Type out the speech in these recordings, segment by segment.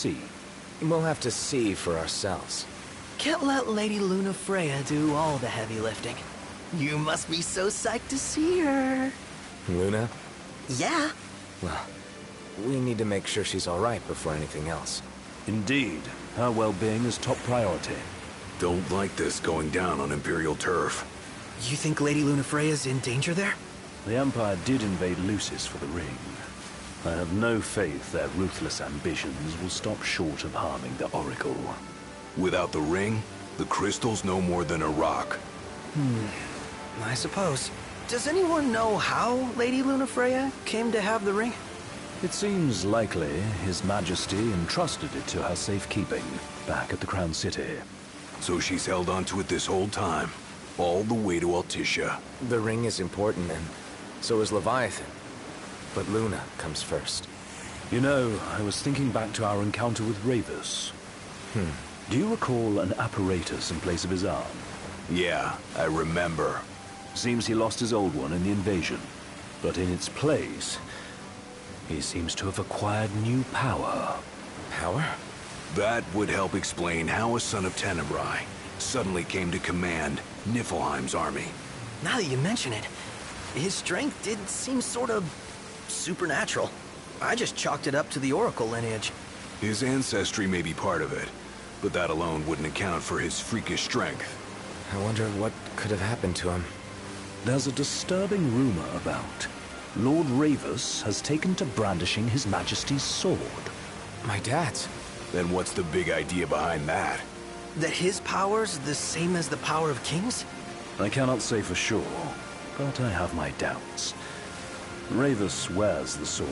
see. We'll have to see for ourselves. Can't let Lady Lunafreya do all the heavy lifting. You must be so psyched to see her. Luna? Yeah. Well, we need to make sure she's alright before anything else. Indeed, her well-being is top priority. Don't like this going down on Imperial turf. You think Lady Lunafreya's in danger there? The Empire did invade Lucis for the ring. I have no faith their ruthless ambitions will stop short of harming the Oracle. Without the ring, the crystal's no more than a rock. I suppose. Does anyone know how Lady Lunafreya came to have the ring? It seems likely His Majesty entrusted it to her safekeeping back at the Crown City. So she's held onto it this whole time, all the way to Altissia. The ring is important, and so is Leviathan. But Luna comes first. You know, I was thinking back to our encounter with Ravus. Do you recall an apparatus in place of his arm? Yeah, I remember. Seems he lost his old one in the invasion. But in its place, he seems to have acquired new power. Power? That would help explain how a son of Tenebrae suddenly came to command Niflheim's army. Now that you mention it, his strength did seem sort of supernatural. I just chalked it up to the Oracle lineage. His ancestry may be part of it, but that alone wouldn't account for his freakish strength. I wonder what could have happened to him. There's a disturbing rumor about Lord Ravus has taken to brandishing His Majesty's sword. My dad's. Then what's the big idea behind that? That his power's the same as the power of kings? I cannot say for sure, but I have my doubts. Ravus wears the sword,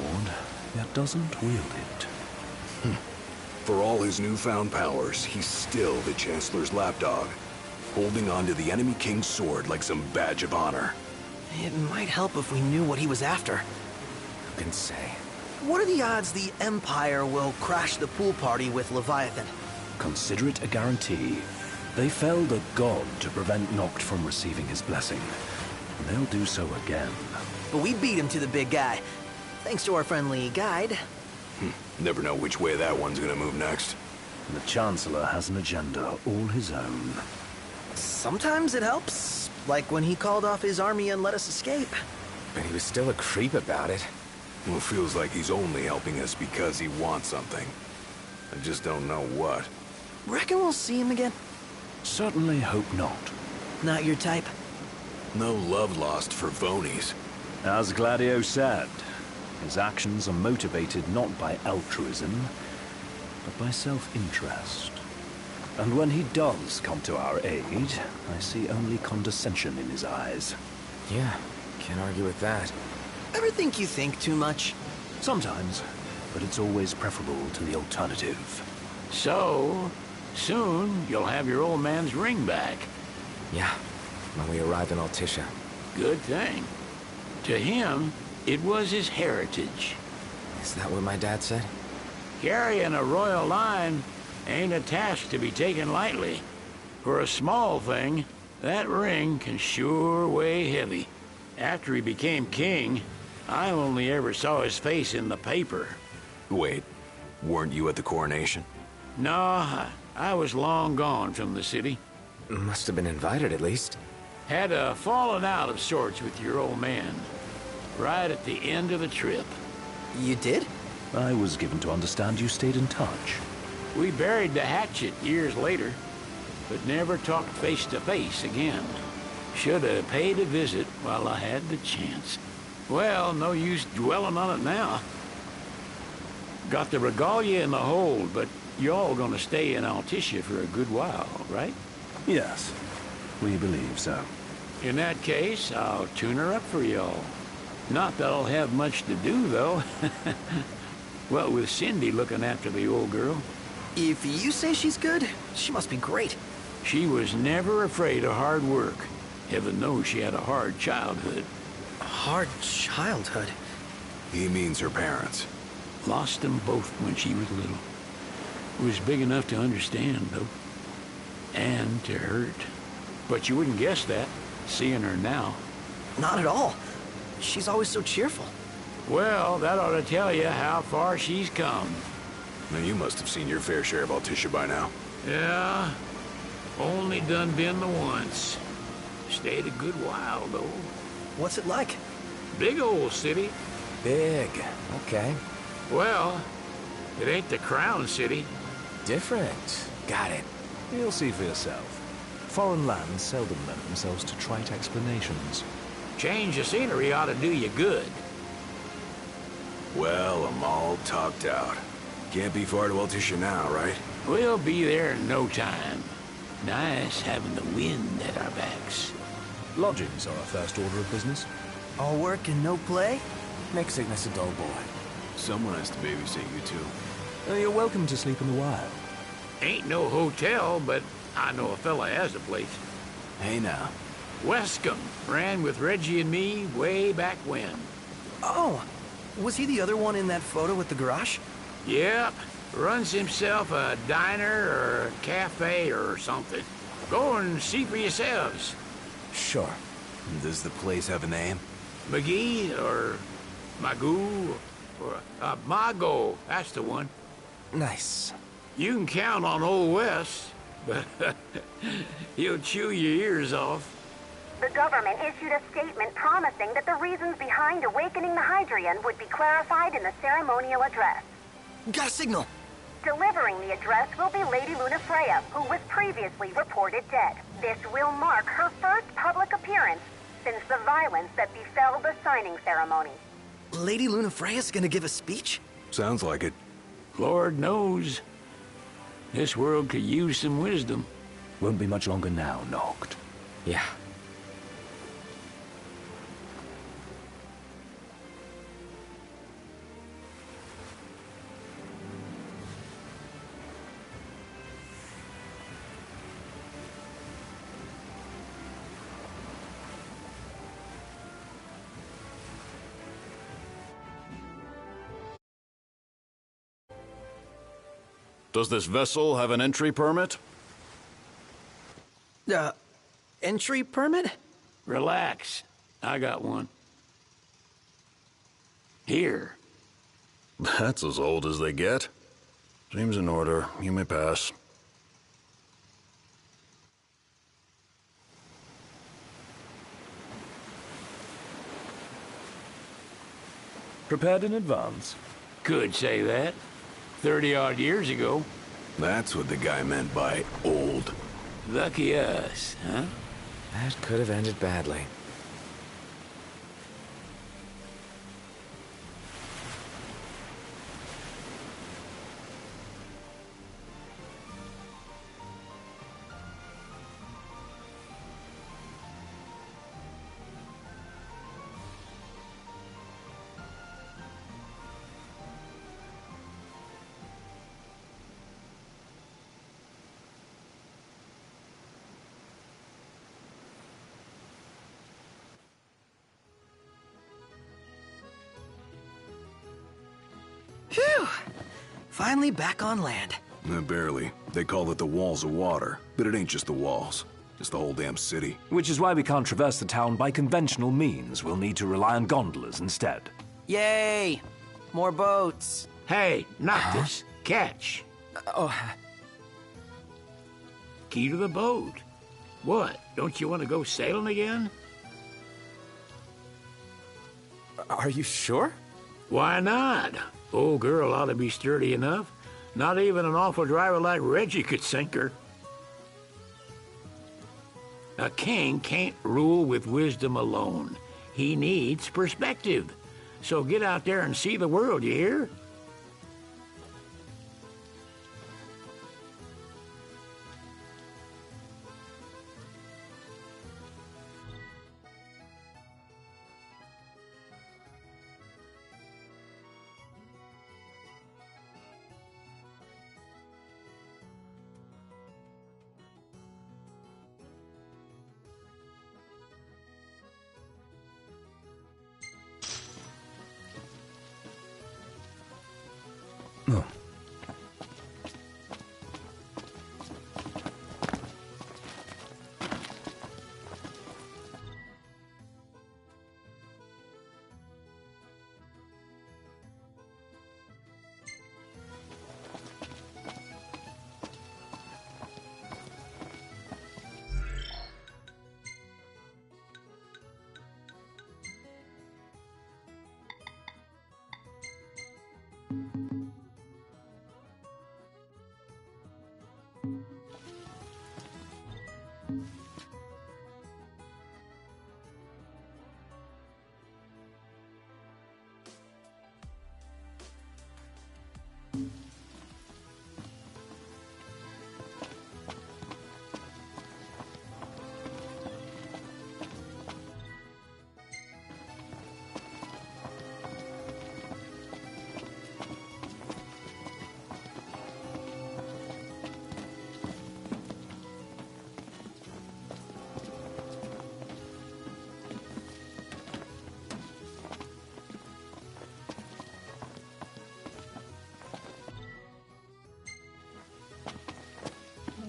yet doesn't wield it. For all his newfound powers, he's still the Chancellor's lapdog, holding on to the enemy king's sword like some badge of honor. It might help if we knew what he was after. Who can say? What are the odds the Empire will crash the pool party with Leviathan? Consider it a guarantee. They felled a god to prevent Noct from receiving his blessing. And they'll do so again. But we beat him to the big guy, thanks to our friendly guide. Never know which way that one's gonna move next. The Chancellor has an agenda all his own. Sometimes it helps, like when he called off his army and let us escape. But he was still a creep about it. Well, it feels like he's only helping us because he wants something. I just don't know what. Reckon we'll see him again? Certainly hope not. Not your type? No love lost for Vonies. As Gladio said, his actions are motivated not by altruism, but by self-interest. And when he does come to our aid, I see only condescension in his eyes. Yeah, can't argue with that. Ever think you think too much? Sometimes, but it's always preferable to the alternative. So, soon you'll have your old man's ring back. Yeah, when we arrive in Altissia. Good thing. To him, it was his heritage. Is that what my dad said? Carrying a royal line ain't a task to be taken lightly. For a small thing, that ring can sure weigh heavy. After he became king, I only ever saw his face in the paper. Wait, weren't you at the coronation? No, I was long gone from the city. Must have been invited at least. Had a falling out of sorts with your old man. Right at the end of the trip. You did? I was given to understand you stayed in touch. We buried the hatchet years later, but never talked face to face again. Should have paid a visit while I had the chance. Well, no use dwelling on it now. Got the regalia in the hold, but y'all gonna stay in Altissia for a good while, right? Yes, we believe so. In that case, I'll tune her up for y'all. Not that I'll have much to do, though. Well, with Cindy looking after the old girl. If you say she's good, she must be great. She was never afraid of hard work. Heaven knows she had a hard childhood. Hard childhood? He means her parents. Lost them both when she was little. Was big enough to understand, though. And to hurt. But you wouldn't guess that, seeing her now. Not at all. She's always so cheerful. Well, that ought to tell you how far she's come. Now you must have seen your fair share of Altissia by now. Yeah, only done been the once. Stayed a good while, though. What's it like? Big old city. Big. Okay. Well, it ain't the Crown City. Different. Got it. You'll see for yourself. Foreign lands seldom lend themselves to trite explanations. Change of scenery ought to do you good. Well, I'm all talked out. Can't be far to Altissia now, right? We'll be there in no time. Nice having the wind at our backs. Lodgings are our first order of business. All work and no play? Make sickness a dull boy. Someone has to babysit you too. You're welcome to sleep in the wild. Ain't no hotel, but I know a fella has a place. Hey now. Wescombe ran with Reggie and me way back when. Oh, was he the other one in that photo with the garage? Yep, runs himself a diner or a cafe or something. Go and see for yourselves. Sure. Does the place have a name? McGee or Magoo or Mago, that's the one. Nice. You can count on Old West, but he'll chew your ears off. The government issued a statement promising that the reasons behind awakening the Hydrian would be clarified in the ceremonial address. Got a signal. Delivering the address will be Lady Lunafreya, who was previously reported dead. This will mark her first public appearance since the violence that befell the signing ceremony. Lady Lunafreya's gonna give a speech? Sounds like it. Lord knows. This world could use some wisdom. Won't be much longer now, Noct. Yeah. Does this vessel have an entry permit? Entry permit? Relax. I got one. Here. That's as old as they get. Seems in order. You may pass. Prepared in advance? Could say that. 30-odd years ago. That's what the guy meant by old. Lucky us, huh? That could have ended badly. Phew! Finally back on land. Barely. They call it the Walls of Water, but it ain't just the walls. It's the whole damn city. Which is why we can't traverse the town by conventional means. We'll need to rely on gondolas instead. Yay! More boats. Hey, not this. Catch. Oh, Key to the boat. What? Don't you want to go sailing again? are you sure? Why not? Old girl ought to be sturdy enough. Not even an awful driver like Reggie could sink her. A king can't rule with wisdom alone. He needs perspective. So get out there and see the world, you hear?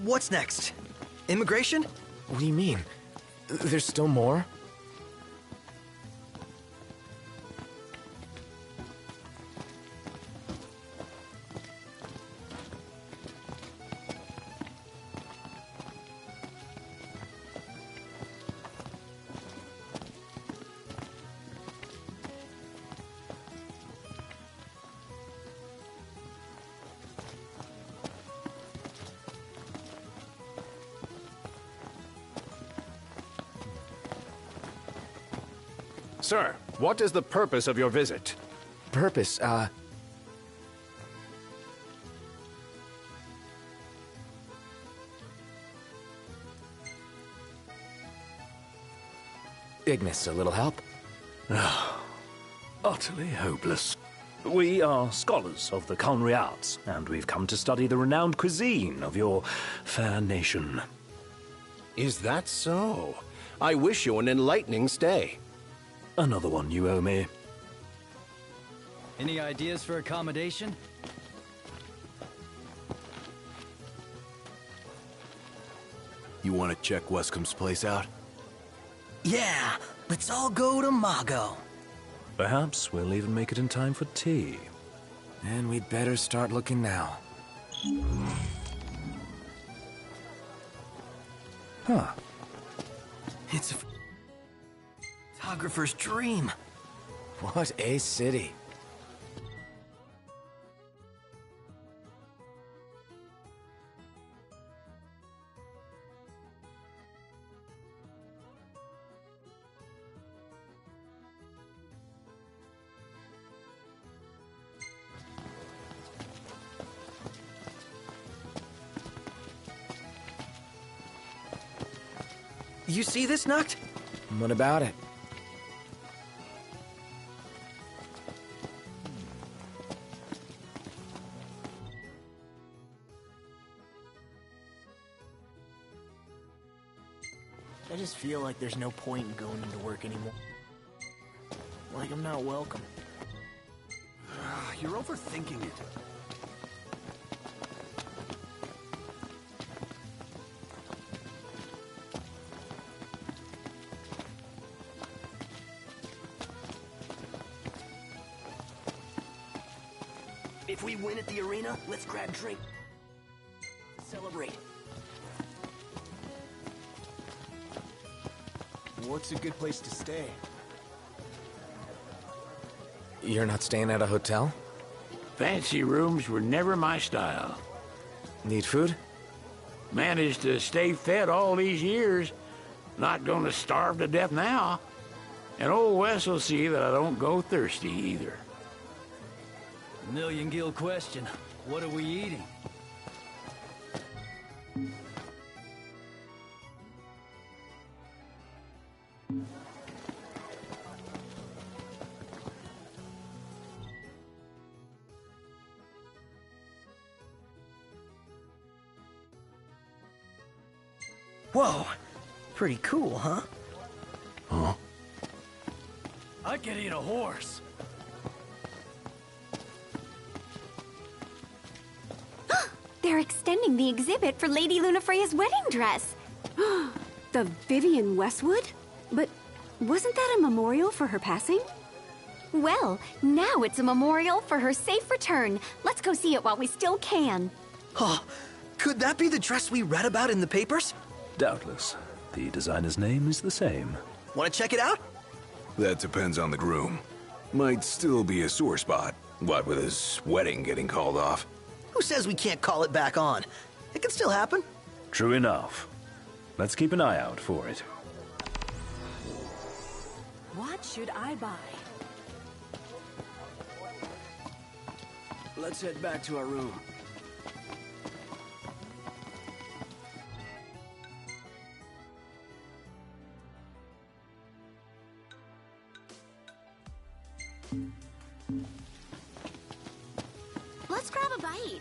What's next? Immigration? What do you mean? There's still more? Sir, what is the purpose of your visit? Purpose, Ignis, a little help? Utterly hopeless. We are scholars of the culinary arts, and we've come to study the renowned cuisine of your fair nation. Is that so? I wish you an enlightening stay. Another one you owe me. Any ideas for accommodation? You want to check Wescomb's place out? Yeah, let's all go to Mago. Perhaps we'll even make it in time for tea. And we'd better start looking now. Huh. It's a photographer's dream. What a city. You see this, Nuct? What about it? I just feel like there's no point in going into work anymore. Like I'm not welcome. You're overthinking it. If we win at the arena, let's grab drink. Celebrate. What's a good place to stay? You're not staying at a hotel? Fancy rooms were never my style. Need food? Managed to stay fed all these years. Not gonna starve to death now. And old Wes will see that I don't go thirsty either. Million-gill question. What are we eating? Whoa, pretty cool, huh? Huh? I could eat a horse. They're extending the exhibit for Lady Lunafreya's wedding dress. The Vivian Westwood? But wasn't that a memorial for her passing? Well, now it's a memorial for her safe return. Let's go see it while we still can. Oh, could that be the dress we read about in the papers? Doubtless. The designer's name is the same. Want to check it out? That depends on the groom. Might still be a sore spot. What with his wedding getting called off? Who says we can't call it back on? It can still happen. True enough. Let's keep an eye out for it. What should I buy? Let's head back to our room. Let's grab a bite.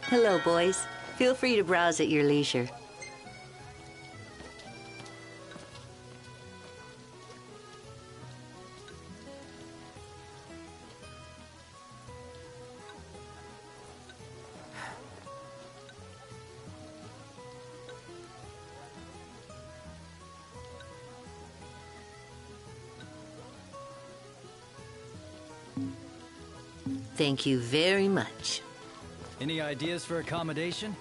Hello, boys. Feel free to browse at your leisure. Thank you very much. Any ideas for accommodation?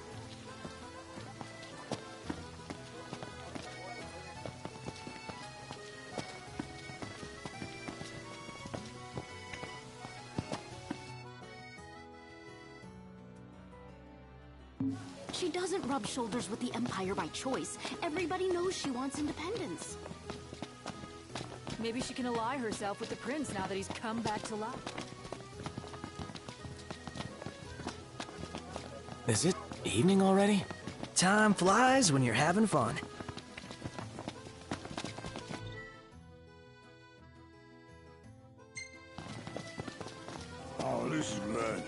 She doesn't rub shoulders with the Empire by choice. Everybody knows she wants independence. Maybe she can ally herself with the prince now that he's come back to life. Is it evening already? Time flies when you're having fun. Oh, this is good.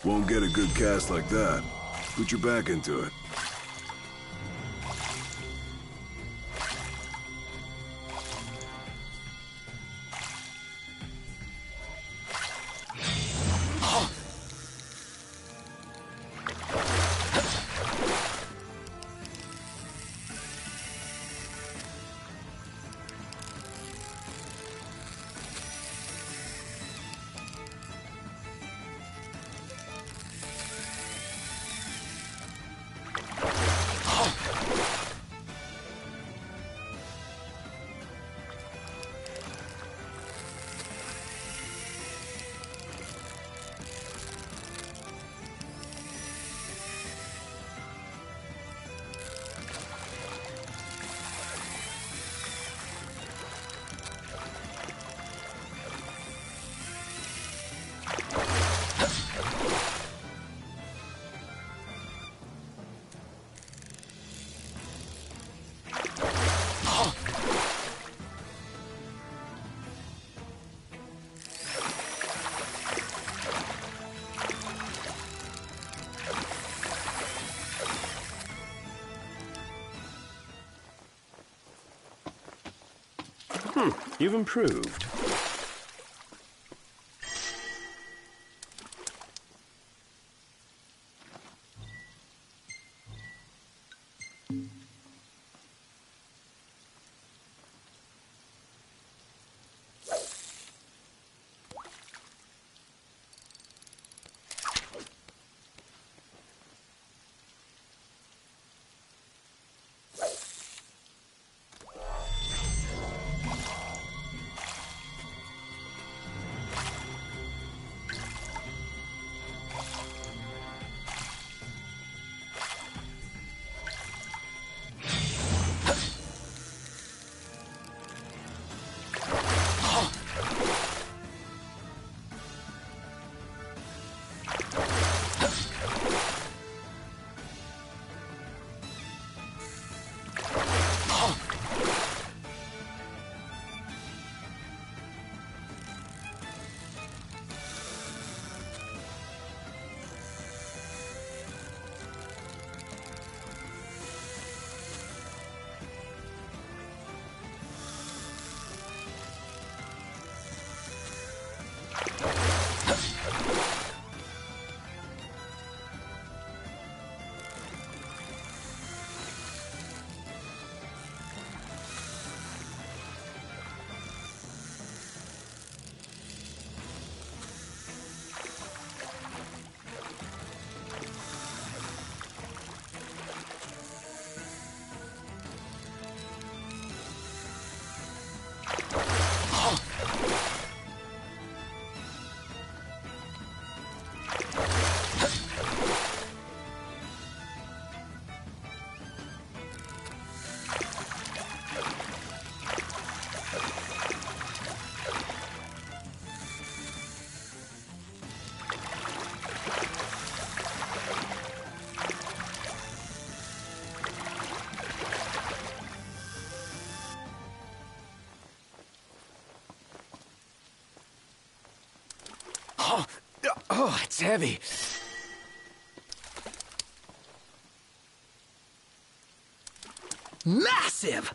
Won't get a good cast like that. Put your back into it. You've improved. Oh, it's heavy. Massive!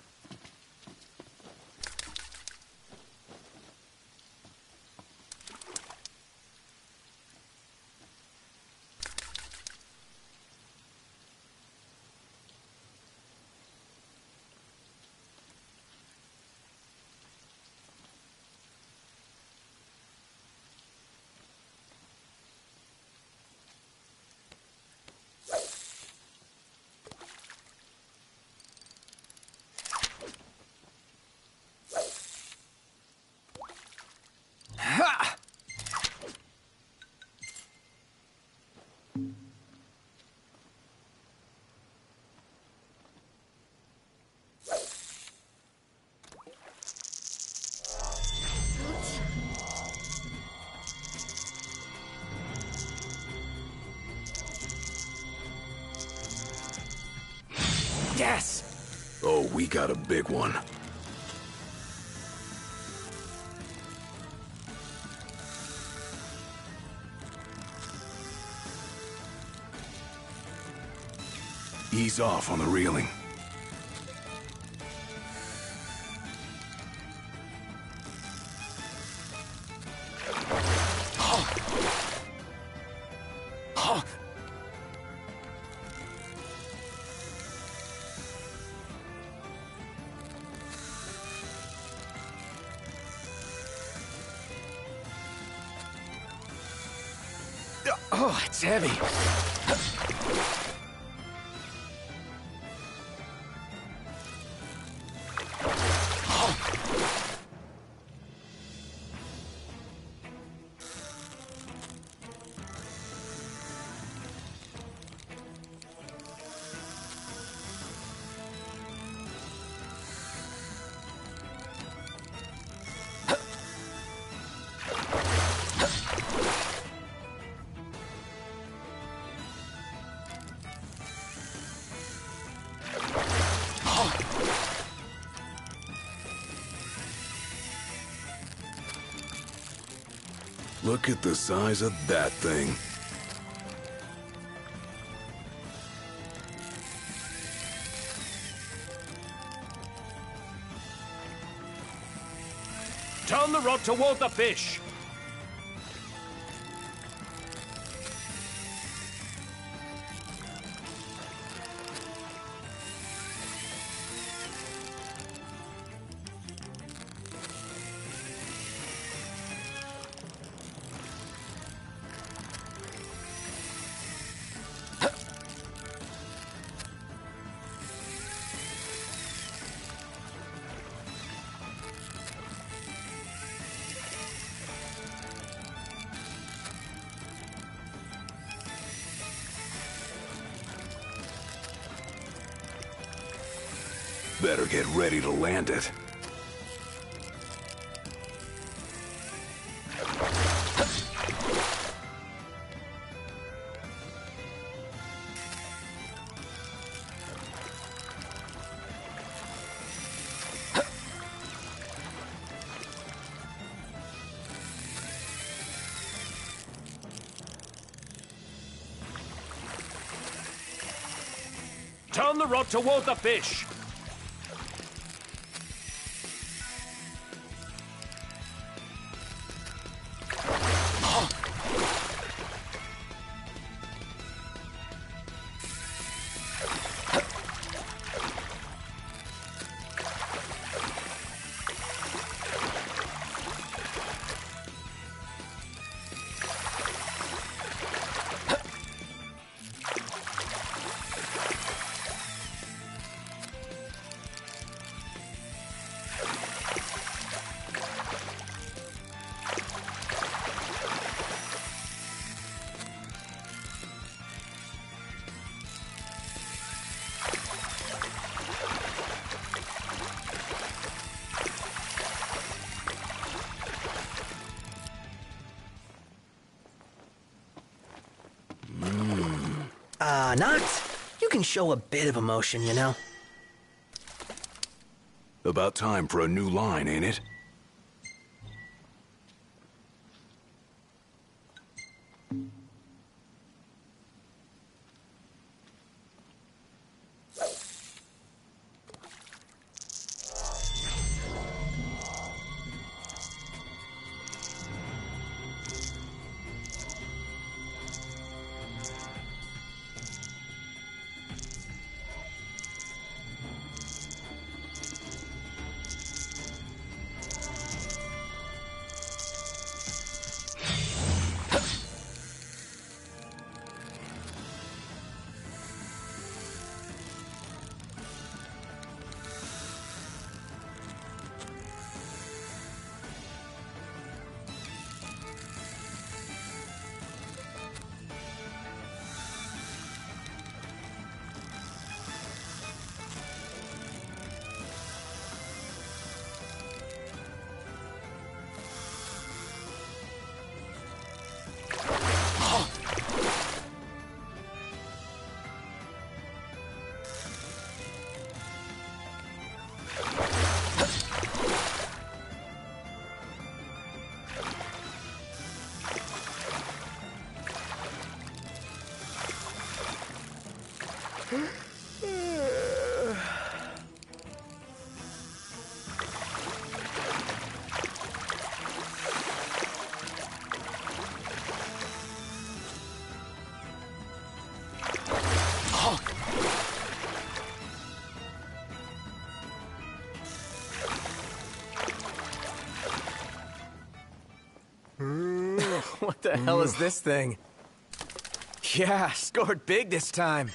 Yes! Oh, we got a big one. Ease off on the reeling. Oh, it's heavy. Look at the size of that thing. Turn the rod toward the fish. Better get ready to land it. Turn the rod toward the fish. Nox, you can show a bit of emotion, you know? About time for a new line, ain't it? What the hell is this thing? Yeah, scored big this time.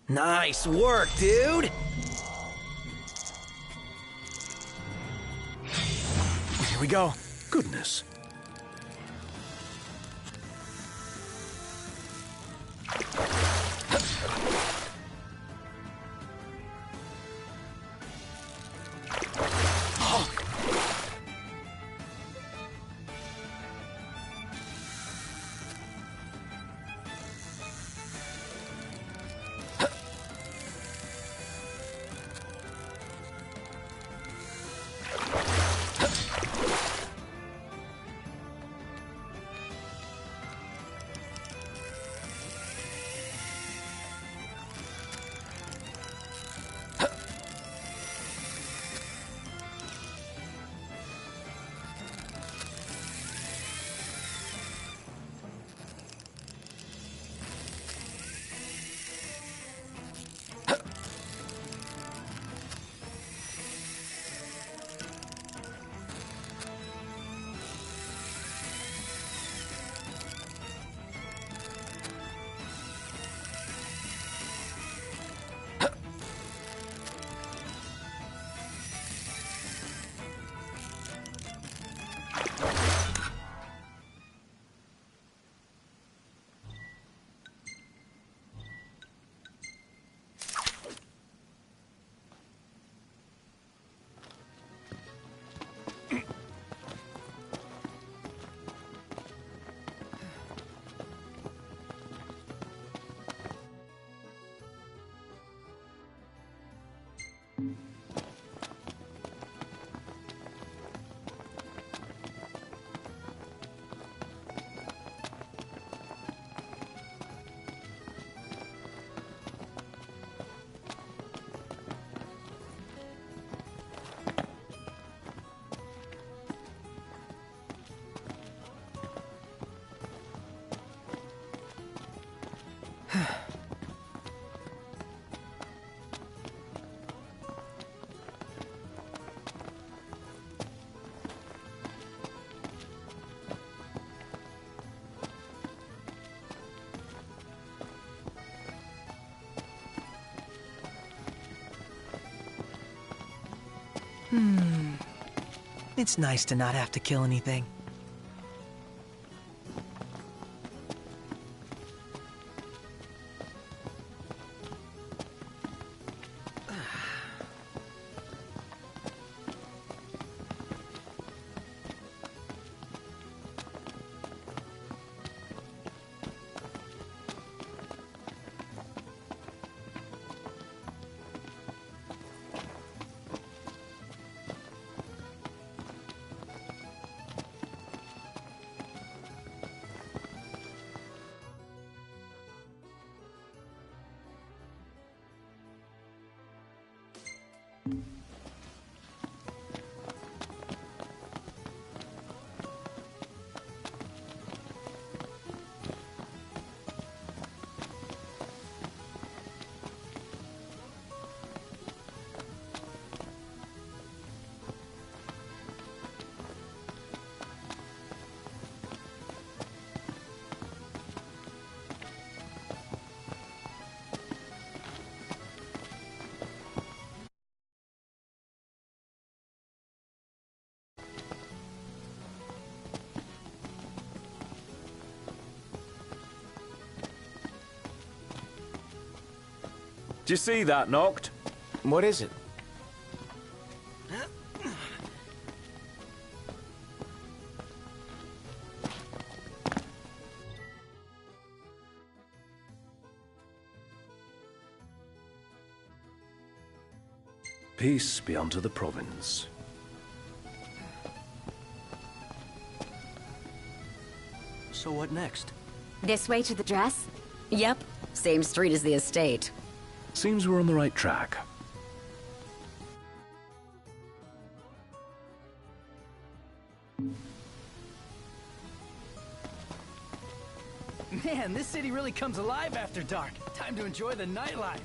Nice work, dude! Here we go. Goodness. It's nice to not have to kill anything. Do you see that, Noct? What is it? Peace be unto the province. So what next? This way to the dress? Yep. Same street as the estate. Seems we're on the right track. Man, this city really comes alive after dark. Time to enjoy the nightlife.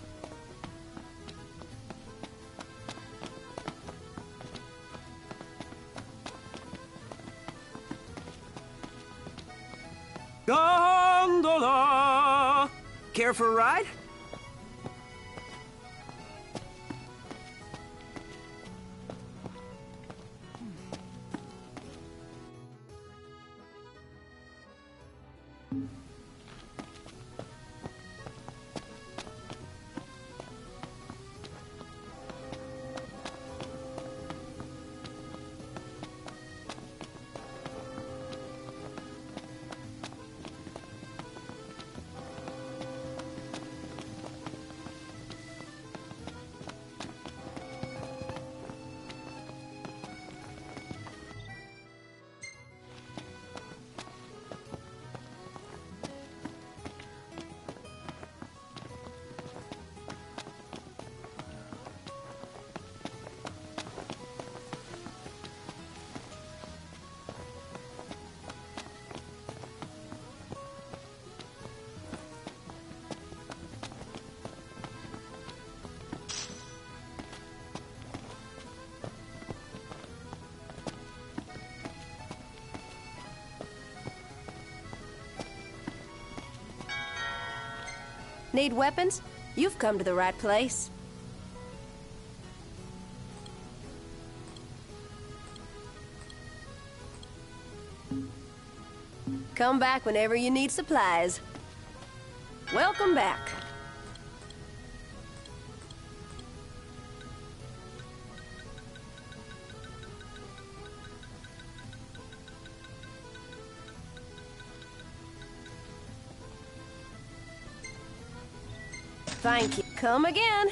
Gondola! Care for a ride? Need weapons? You've come to the right place. Come back whenever you need supplies. Welcome back. Thank you. Come again.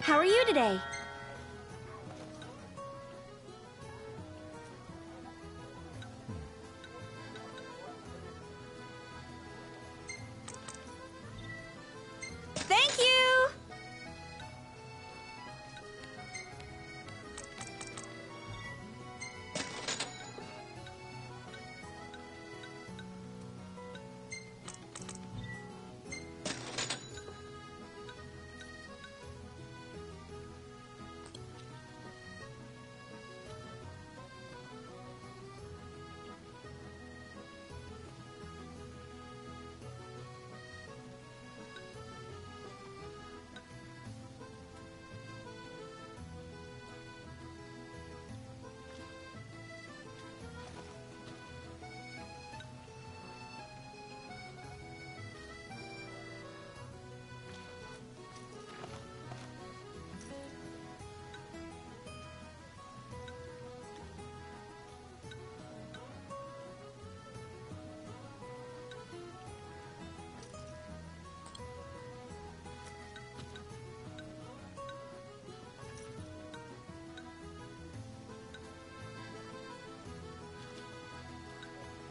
How are you today? Thank you!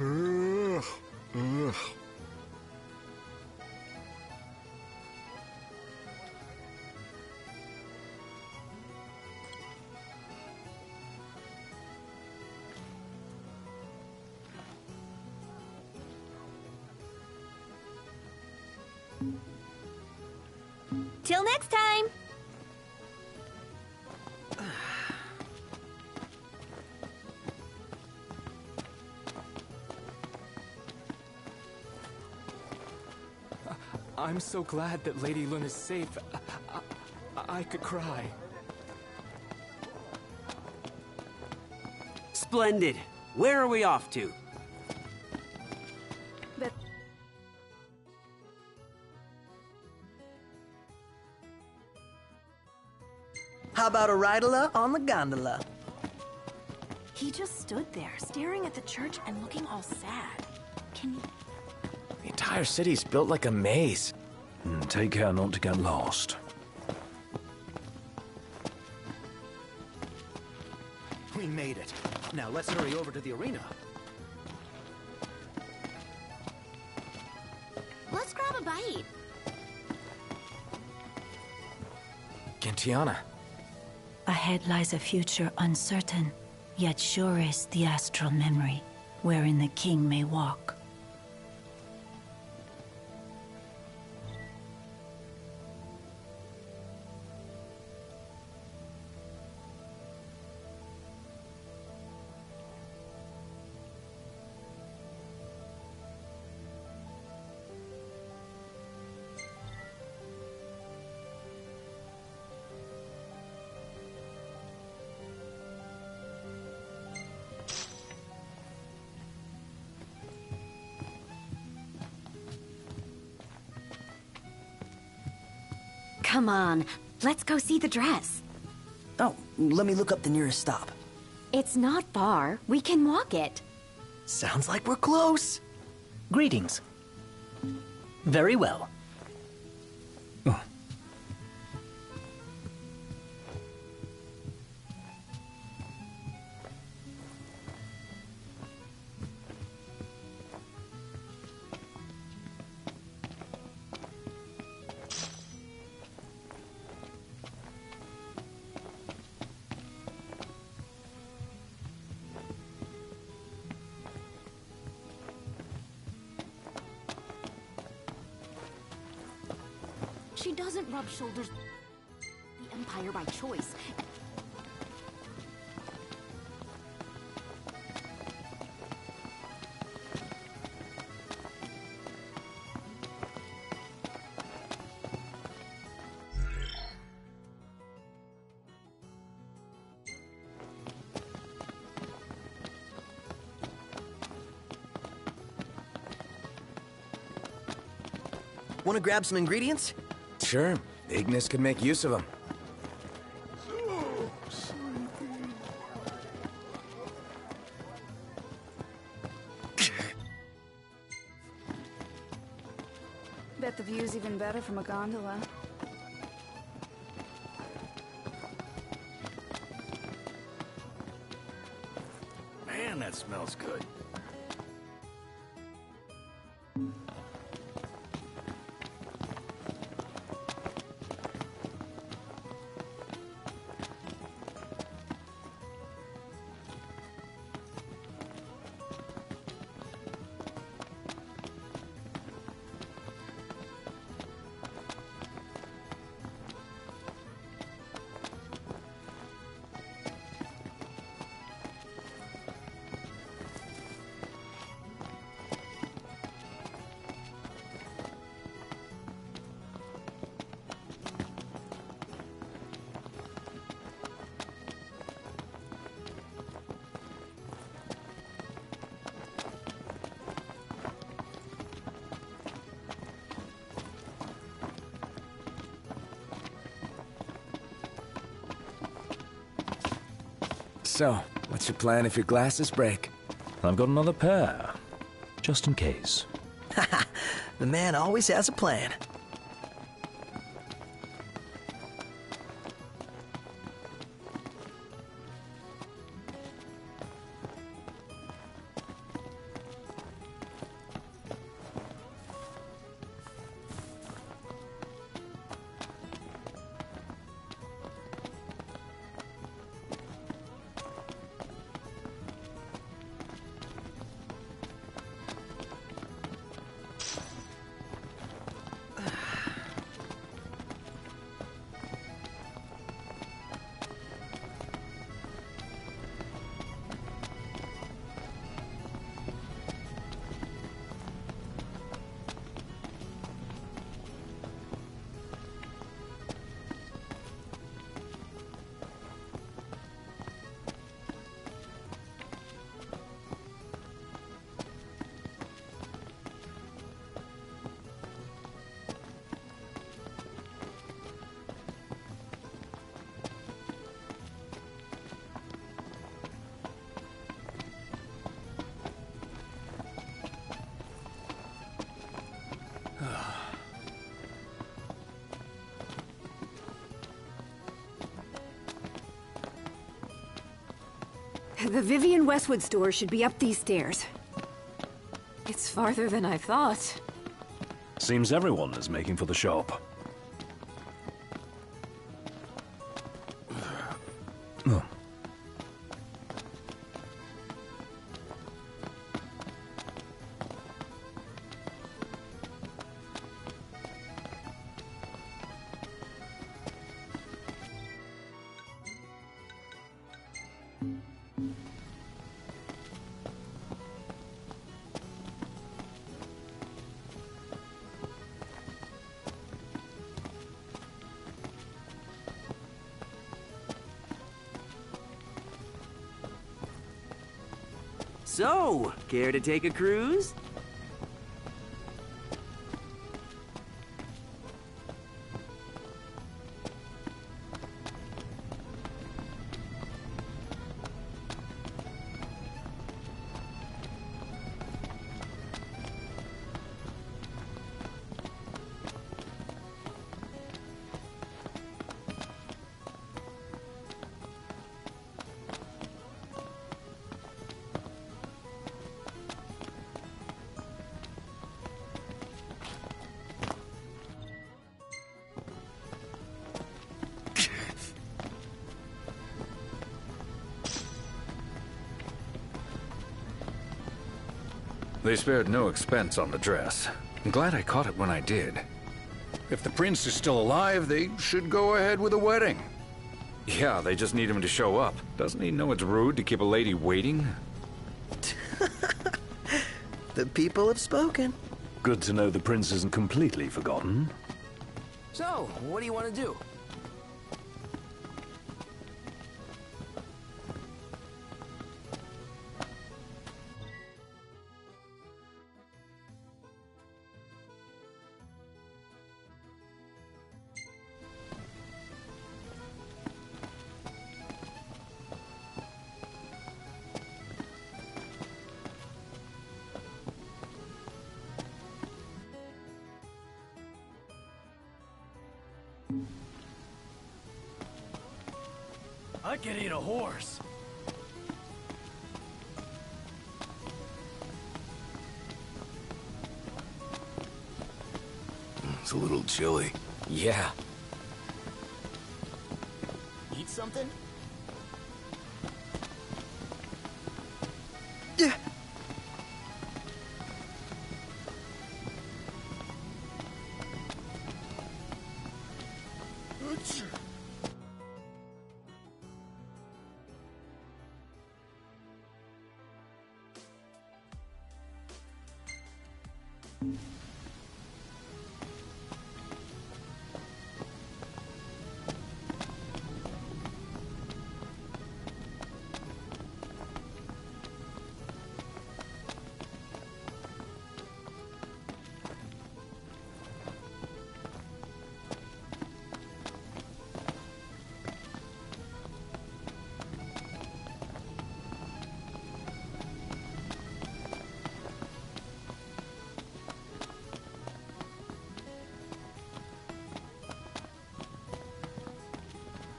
Till next time! I'm so glad that Lady Luna's safe. I could cry. Splendid. Where are we off to? How about a ride-a-la on the gondola? He just stood there, staring at the church and looking all sad. Can you... The entire city's built like a maze. Take care not to get lost. We made it. Now let's hurry over to the arena. Let's grab a bite. Gentiana. Ahead lies a future uncertain, yet sure is the astral memory, wherein the king may walk. Come on, let's go see the dress. Oh, let me look up the nearest stop. It's not far. We can walk it. Sounds like we're close. Greetings. Very well. She doesn't rub shoulders with the Empire by choice. Want to grab some ingredients? Sure. Ignis could make use of them. Bet the view's even better from a gondola. Man, that smells good. So, what's your plan if your glasses break? I've got another pair, just in case. The man always has a plan. The Vivian Westwood store should be up these stairs. It's farther than I thought. Seems everyone is making for the shop. Oh. So, care to take a cruise? They spared no expense on the dress. I'm glad I caught it when I did. If the prince is still alive, they should go ahead with the wedding. Yeah, they just need him to show up. Doesn't he know it's rude to keep a lady waiting? The people have spoken. Good to know the prince isn't completely forgotten. So, what do you want to do? I could eat a horse. It's a little chilly. Yeah. Eat something? Yeah.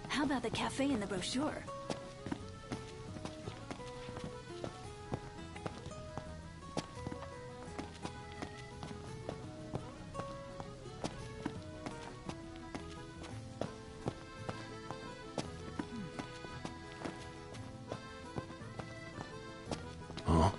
How about the cafe in the brochure? Huh?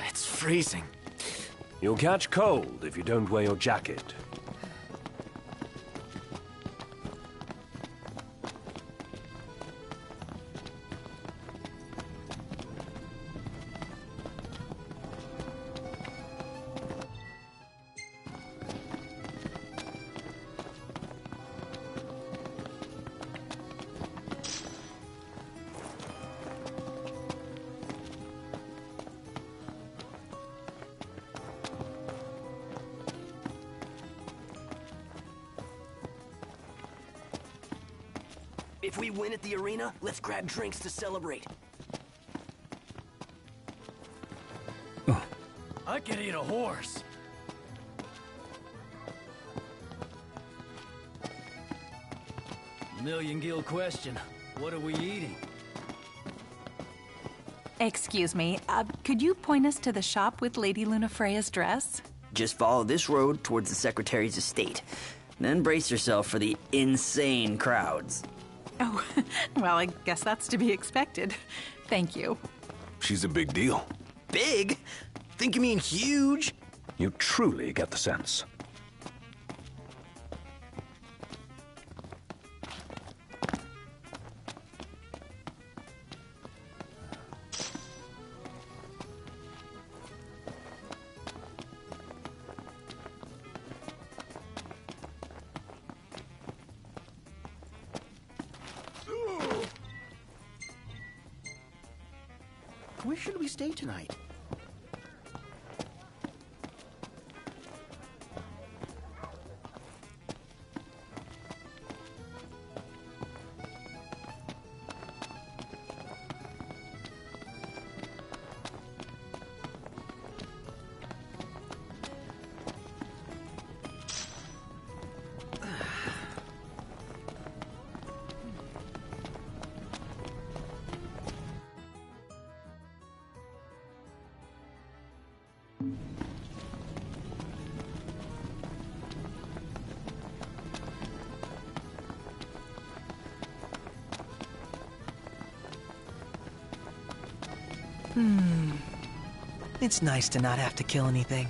It's freezing. You'll catch cold if you don't wear your jacket. If we win at the arena, let's grab drinks to celebrate. I could eat a horse. Million gill question. What are we eating? Excuse me, could you point us to the shop with Lady Lunafreya's dress? Just follow this road towards the Secretary's estate. Then brace yourself for the insane crowds. Oh, well, I guess that's to be expected. Thank you. She's a big deal. Big? Think you mean huge? You truly get the sense. Where should we stay tonight? It's nice to not have to kill anything.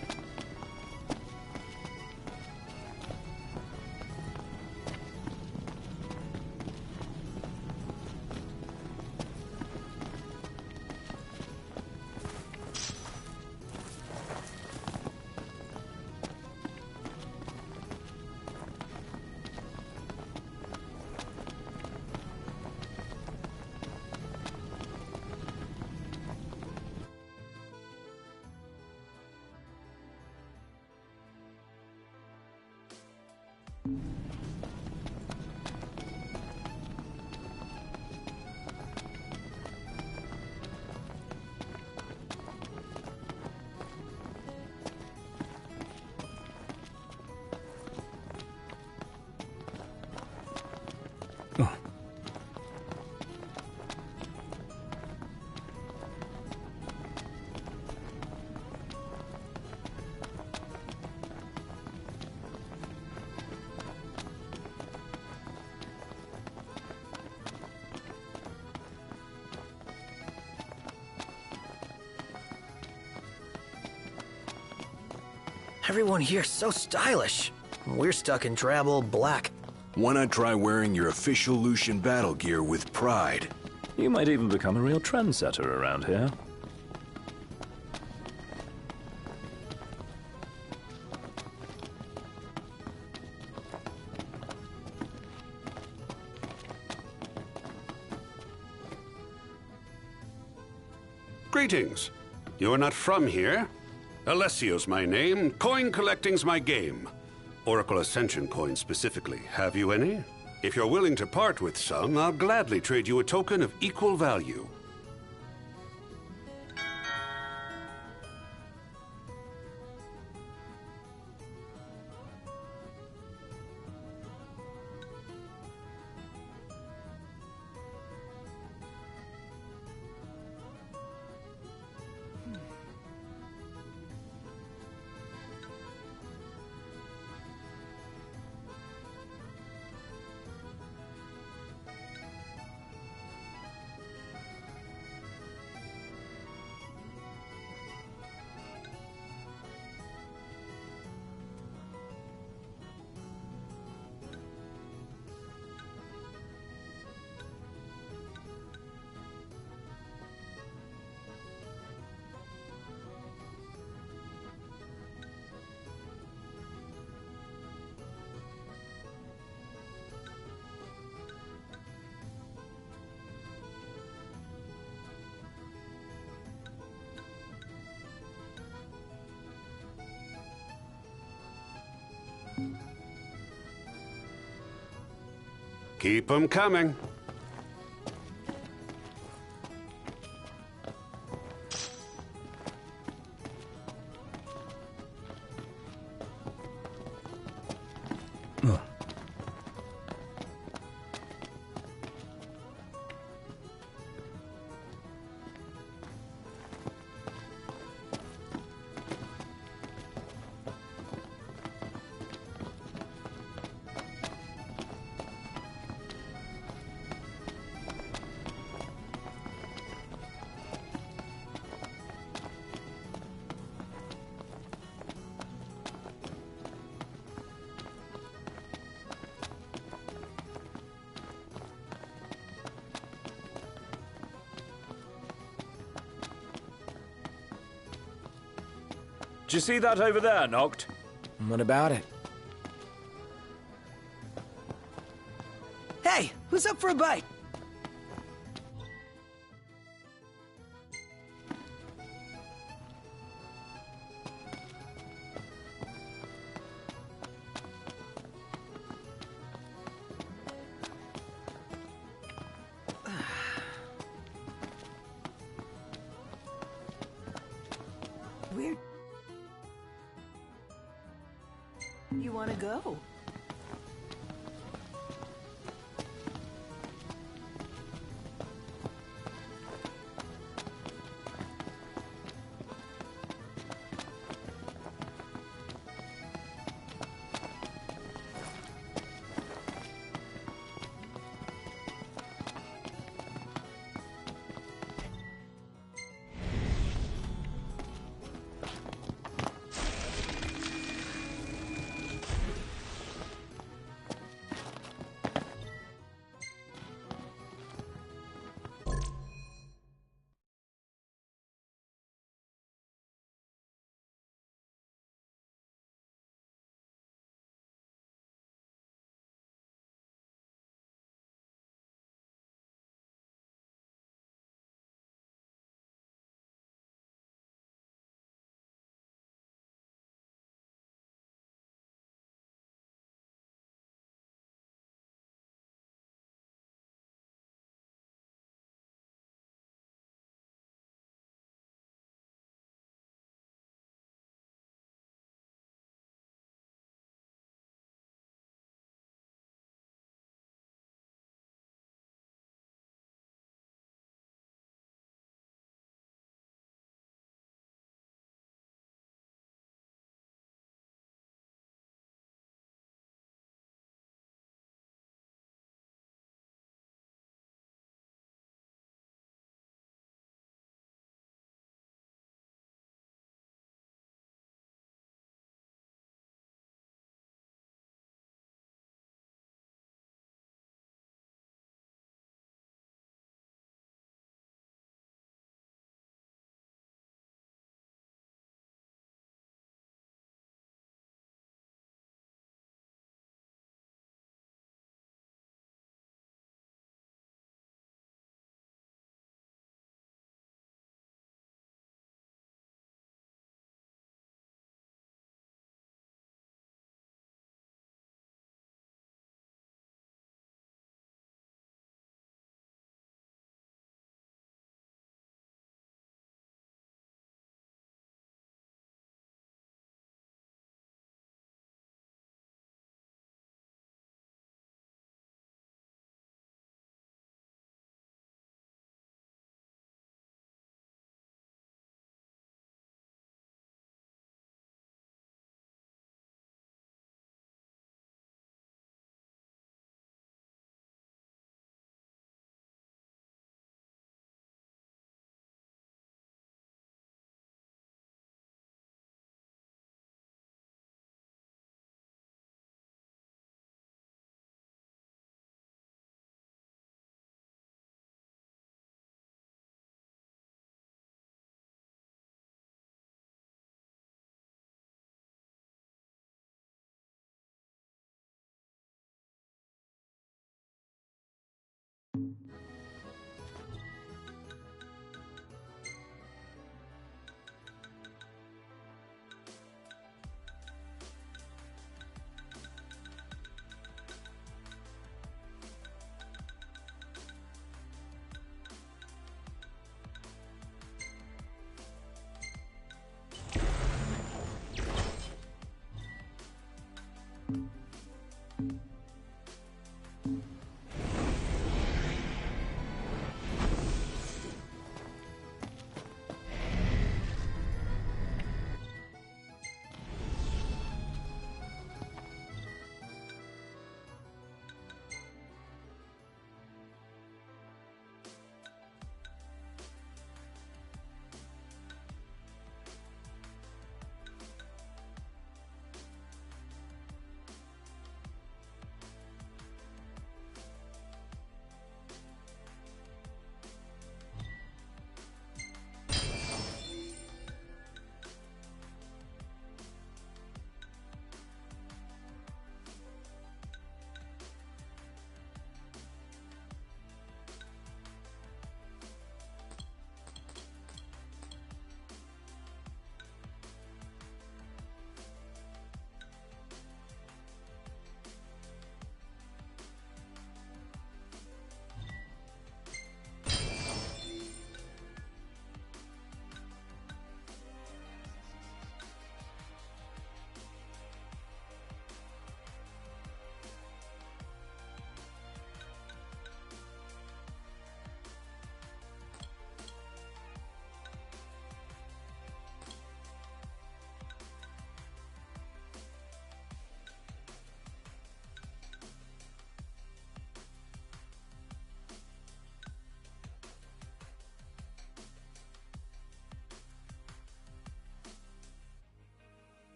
Everyone here's so stylish. We're stuck in drab old black. Why not try wearing your official Lucian battle gear with pride? You might even become a real trendsetter around here. Greetings. You're not from here? Alessio's my name. Coin collecting's my game. Oracle Ascension coins specifically. Have you any? If you're willing to part with some, I'll gladly trade you a token of equal value. Keep 'em coming. Did you see that over there, Noct? What about it? Hey, who's up for a bite? Where you want to go?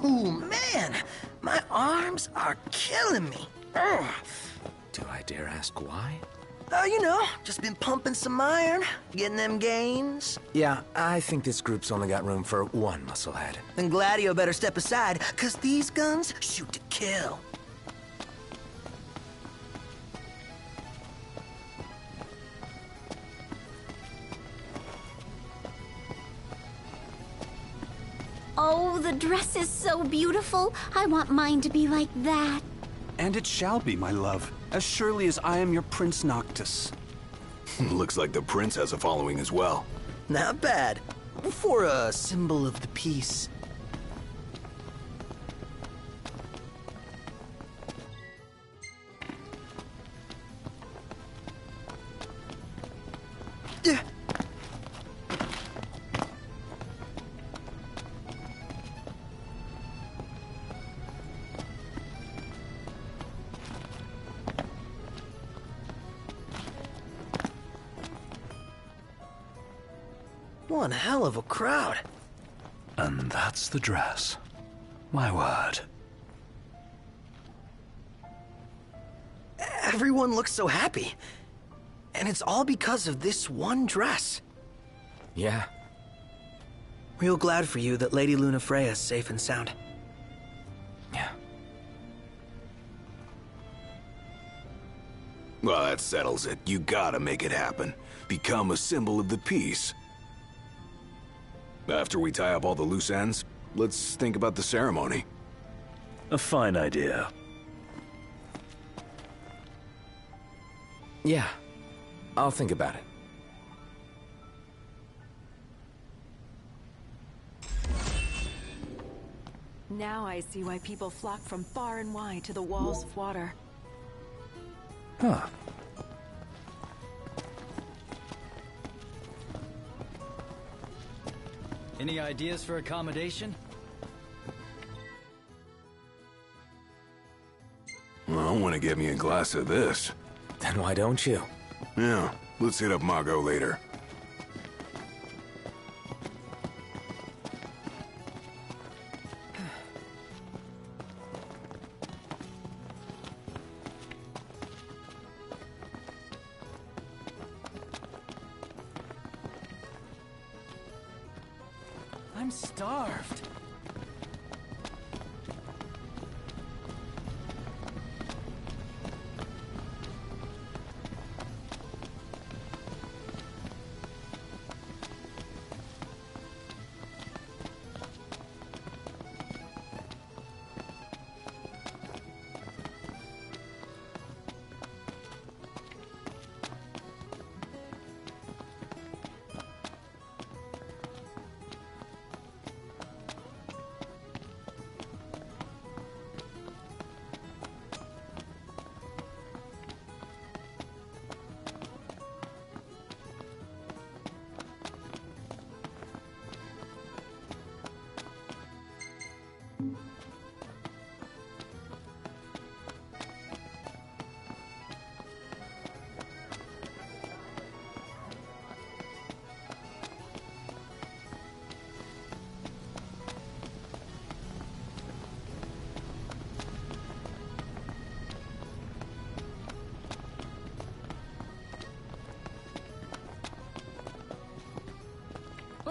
Ooh, man! My arms are killing me. Ugh. Do I dare ask why? You know, just been pumping some iron, getting them gains. Yeah, I think this group's only got room for one musclehead. Then Gladio better step aside, 'cause these guns shoot to kill. Oh, the dress is so beautiful. I want mine to be like that. And it shall be, my love, as surely as I am your Prince Noctis. Looks like the prince has a following as well. Not bad. For a symbol of the peace. One hell of a crowd. And that's the dress. My word. Everyone looks so happy. And it's all because of this one dress. Yeah. Real glad for you that Lady Lunafreya's safe and sound. Yeah. Well, that settles it. You gotta make it happen. Become a symbol of the peace. After we tie up all the loose ends, let's think about the ceremony. A fine idea. Yeah, I'll think about it. Now I see why people flock from far and wide to the walls of water. Huh. Any ideas for accommodation? Well, I want to get me a glass of this. Then why don't you? Yeah, let's hit up Margot later. I'm starved.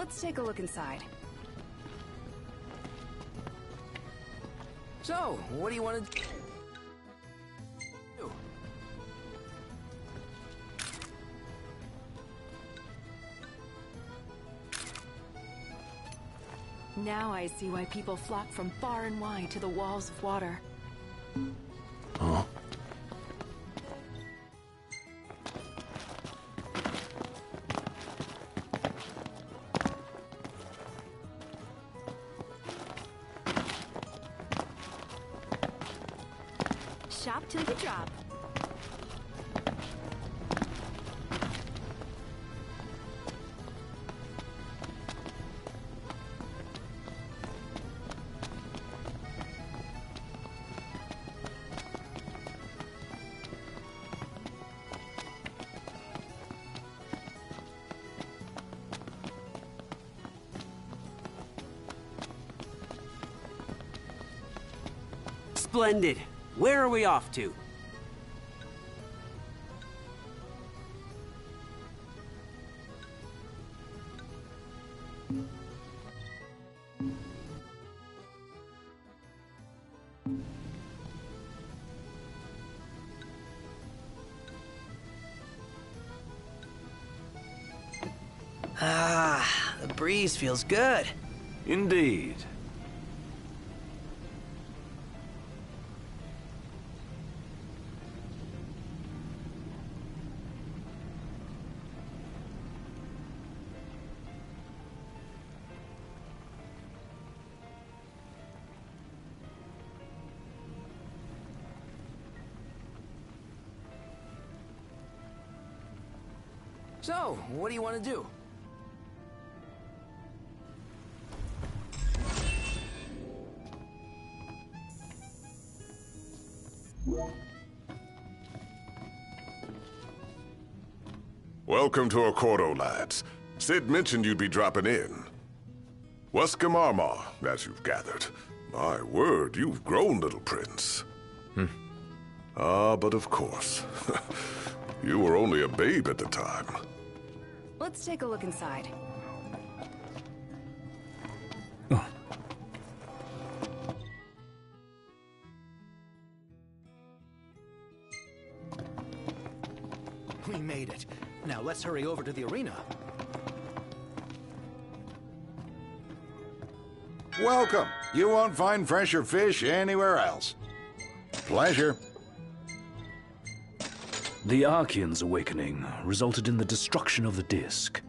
Let's take a look inside. So, what do you want to do? Now I see why people flock from far and wide to the walls of water. Huh? Shop till you drop. Splendid. Where are we off to? Ah, the breeze feels good. Indeed. So, what do you want to do? Welcome to Accordo, lads. Sid mentioned you'd be dropping in. Wescom Armor, as you've gathered. My word, you've grown, little prince. Ah, but of course. You were only a babe at the time. Let's take a look inside. We made it. Now let's hurry over to the arena. Welcome. You won't find fresher fish anywhere else. Pleasure. The Archean's awakening resulted in the destruction of the disk.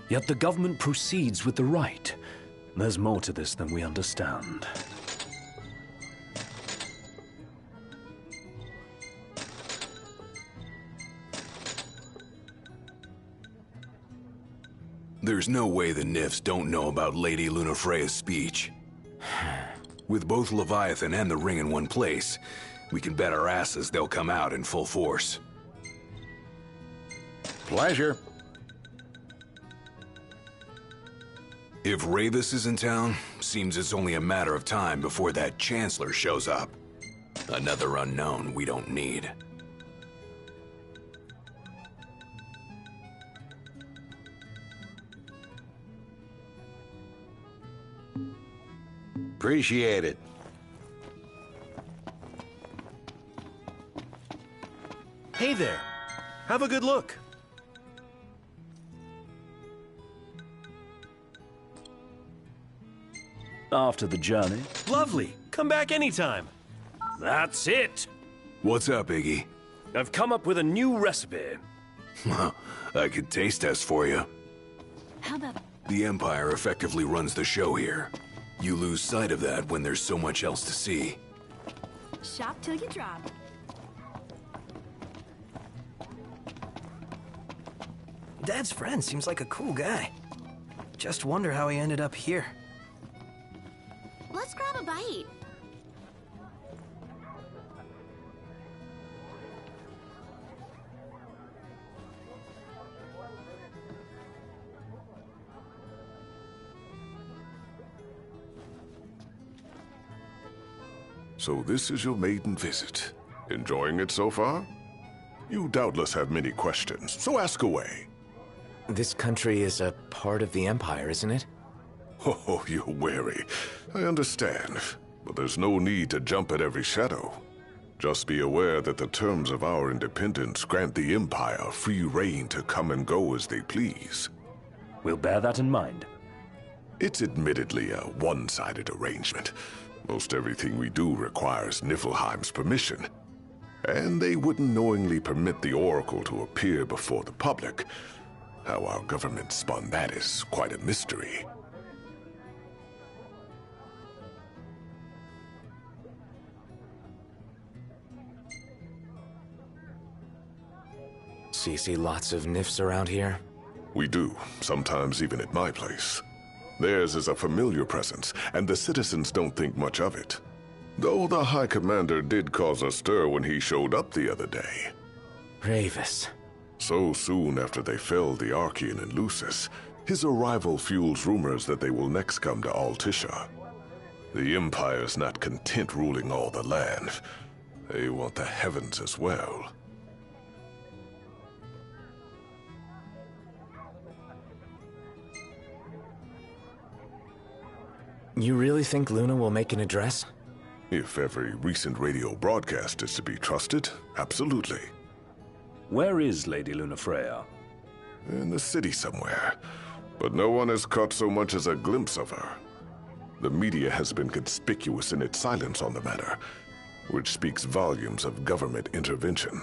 Yet the government proceeds with the rite. There's more to this than we understand. There's no way the Nifs don't know about Lady Lunafreya's speech. With both Leviathan and the Ring in one place, we can bet our asses they'll come out in full force. Pleasure. If Ravis is in town, seems it's only a matter of time before that Chancellor shows up. Another unknown we don't need. Appreciate it. Hey there. Have a good look. After the journey? Lovely. Come back anytime. That's it. What's up, Iggy? I've come up with a new recipe. I could taste test for you. How about... The Empire effectively runs the show here. You lose sight of that when there's so much else to see. Shop till you drop. Dad's friend seems like a cool guy. Just wonder how he ended up here. Let's grab a bite. So this is your maiden visit. Enjoying it so far? You doubtless have many questions, so ask away. This country is a part of the Empire, isn't it? Oh, you're wary. I understand. But there's no need to jump at every shadow. Just be aware that the terms of our independence grant the Empire free reign to come and go as they please. We'll bear that in mind. It's admittedly a one-sided arrangement. Most everything we do requires Niflheim's permission. And they wouldn't knowingly permit the Oracle to appear before the public. How our government spun that is quite a mystery. So you see lots of Nifs around here? We do, sometimes even at my place. Theirs is a familiar presence, and the citizens don't think much of it. Though the High Commander did cause a stir when he showed up the other day. Ravis. So soon after they felled the Archean and Lucis, his arrival fuels rumors that they will next come to Altisha. The Empire's not content ruling all the land. They want the heavens as well. You really think Luna will make an address? If every recent radio broadcast is to be trusted, absolutely. Where is Lady Lunafreya? In the city somewhere, but no one has caught so much as a glimpse of her. The media has been conspicuous in its silence on the matter, which speaks volumes of government intervention.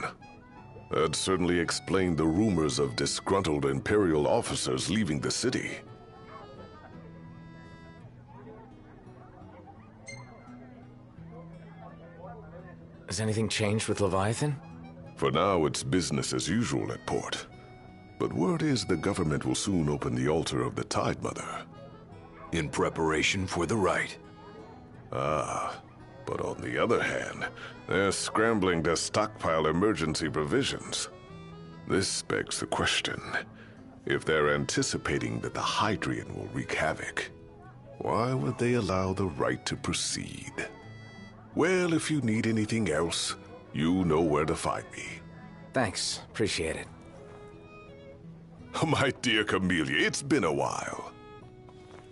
That certainly explained the rumors of disgruntled Imperial officers leaving the city. Has anything changed with Leviathan? For now, it's business as usual at port. But word is the government will soon open the altar of the Tide Mother. In preparation for the rite. Ah, but on the other hand, they're scrambling to stockpile emergency provisions. This begs the question, if they're anticipating that the Hydrian will wreak havoc, why would they allow the rite to proceed? Well, if you need anything else, you know where to find me. Thanks. Appreciate it. My dear Camellia, it's been a while.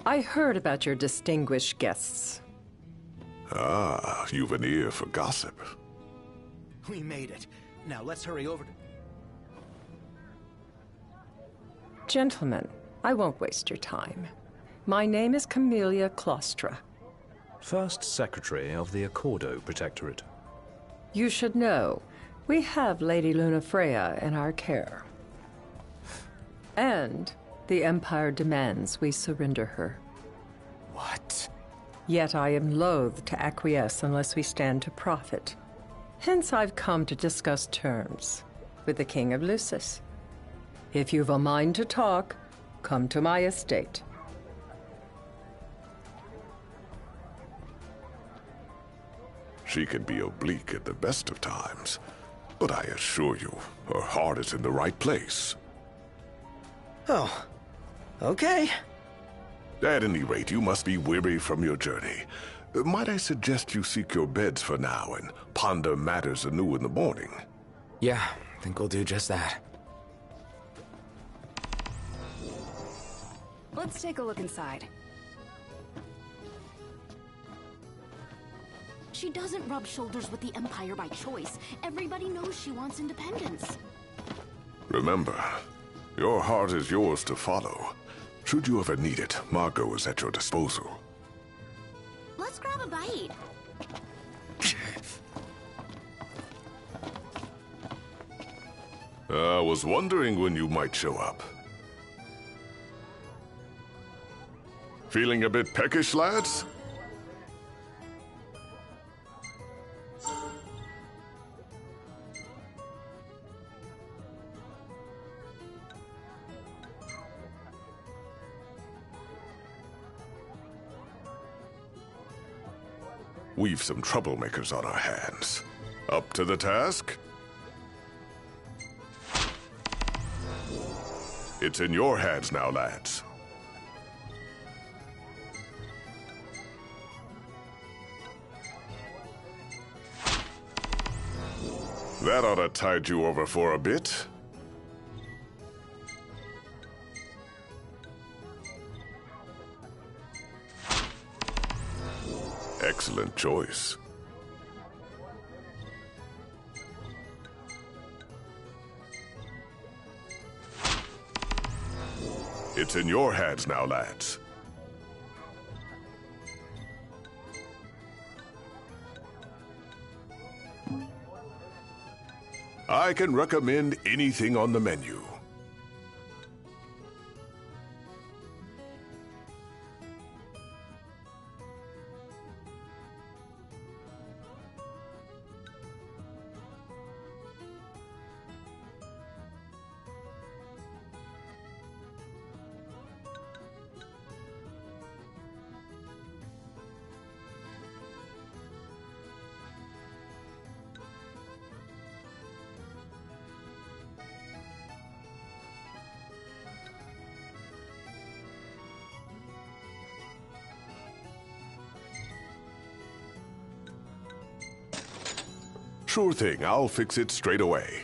I heard about your distinguished guests. Ah, you've an ear for gossip. We made it. Now let's hurry over to... Gentlemen, I won't waste your time. My name is Camellia Claustra. First Secretary of the Accordo Protectorate. You should know, we have Lady Lunafreya in our care. And the Empire demands we surrender her. What? Yet I am loath to acquiesce unless we stand to profit. Hence I've come to discuss terms with the King of Lucis. If you've a mind to talk, come to my estate. She can be oblique at the best of times, but I assure you, her heart is in the right place. Oh, okay. At any rate, you must be weary from your journey. Might I suggest you seek your beds for now and ponder matters anew in the morning? Yeah, I think we'll do just that. Let's take a look inside. She doesn't rub shoulders with the Empire by choice. Everybody knows she wants independence. Remember, your heart is yours to follow. Should you ever need it, Margot is at your disposal. Let's grab a bite. I was wondering when you might show up. Feeling a bit peckish, lads? We've some troublemakers on our hands. Up to the task? It's in your hands now, lads. That ought to tide you over for a bit. excellent choice. It's in your hands now, lads. I can recommend anything on the menu. Sure thing, I'll fix it straight away.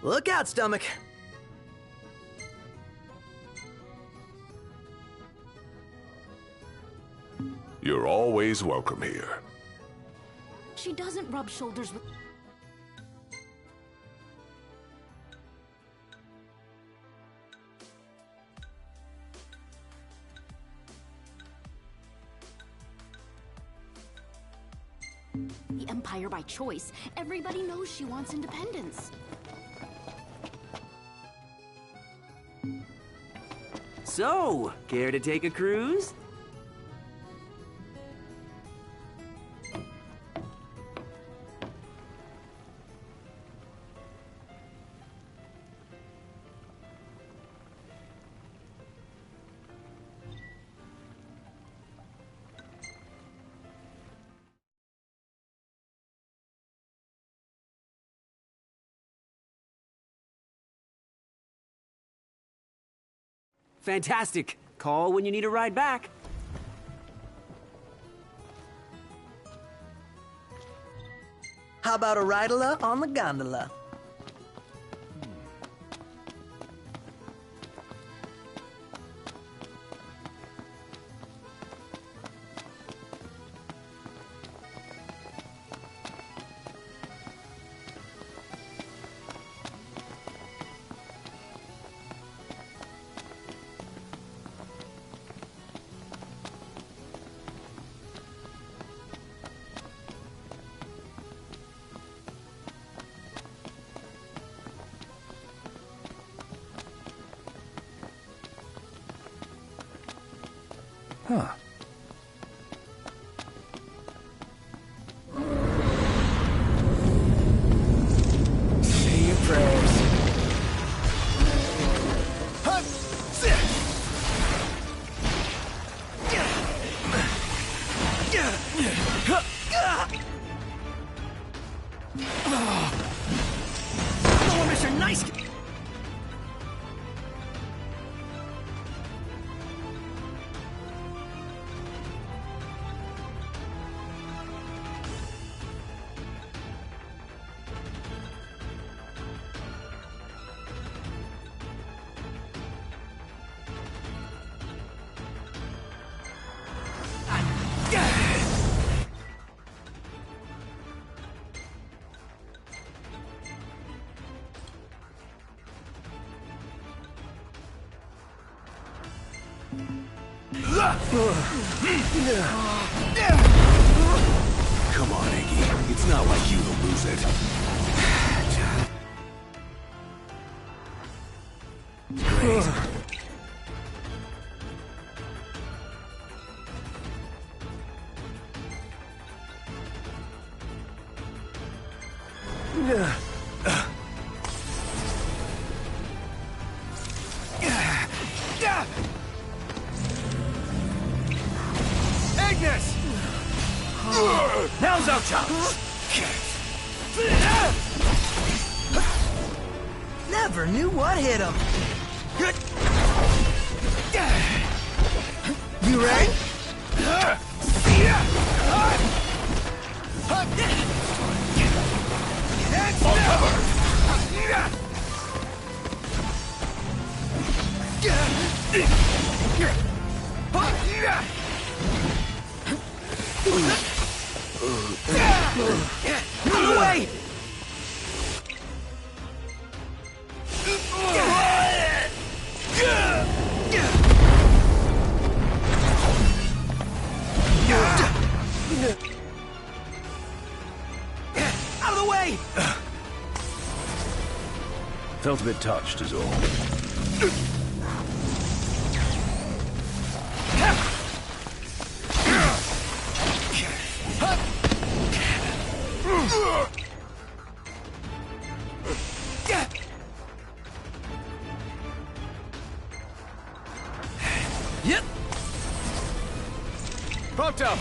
Look out, stomach. You're always welcome here. She doesn't rub shoulders with... the Empire by choice. Everybody knows she wants independence. So, care to take a cruise? Fantastic. Call when you need a ride back. How about a ride-a-la on the gondola? Huh. Say your prayers. No wonder you're nice. Come on, Iggy. It's not like you to lose it. Great. Ignis! Now's our chance. Never knew what hit him. You ready? Felt a bit touched, is all. Yep. Pumped up.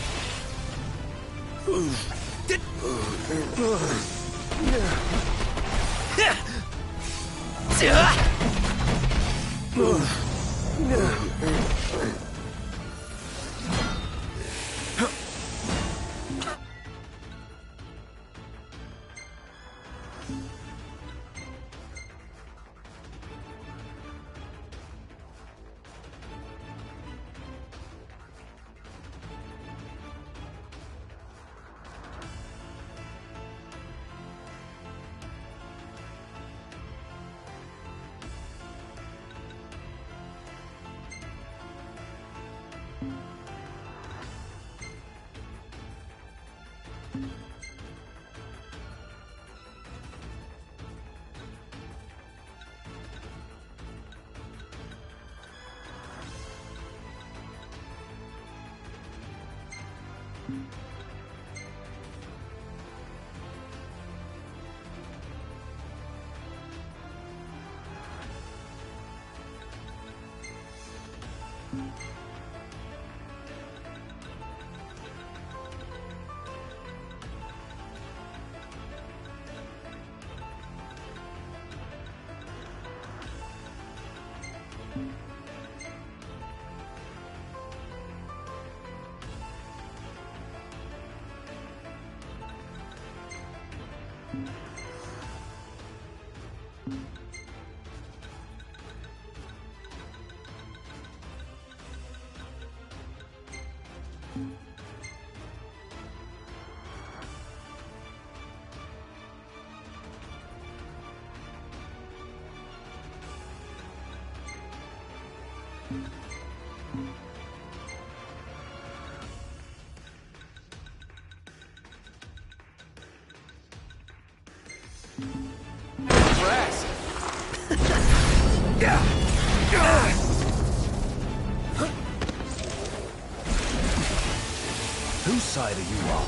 Whose side are you on?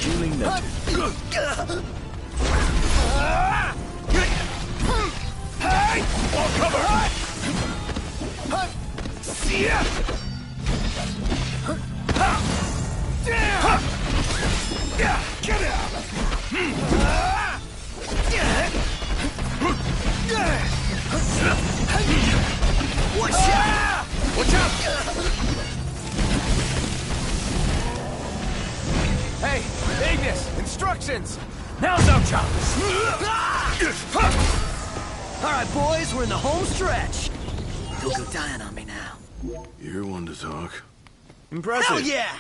Duly noted. All cover! Get out! Watch out! Watch out! Hey, Ignis! Instructions! Now's our chance! Alright, boys, we're in the home stretch. Don't go dying on me now. You're one to talk. Impressive. Hell yeah!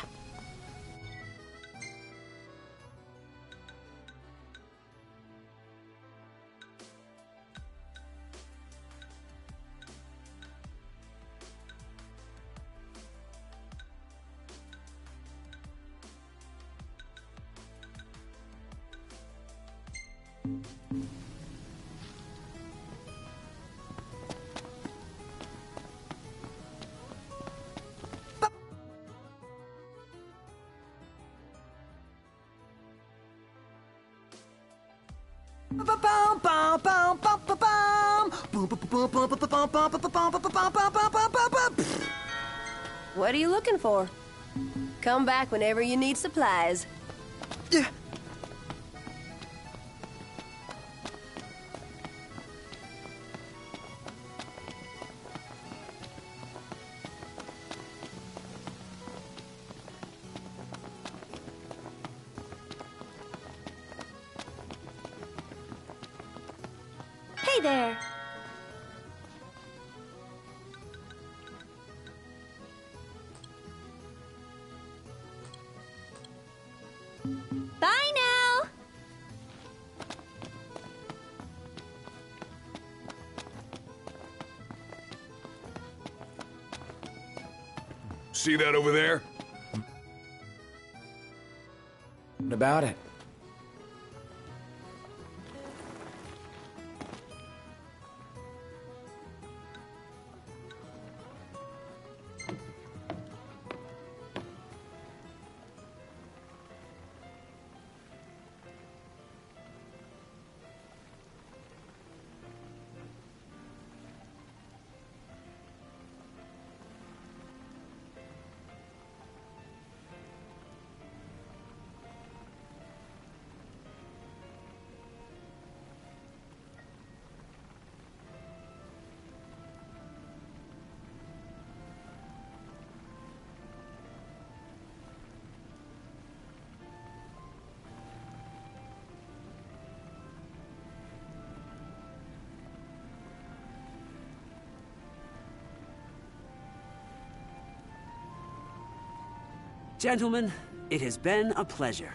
What are you looking for? Come back whenever you need supplies. Hey there. Bye now. See that over there? What about it? Gentlemen, it has been a pleasure.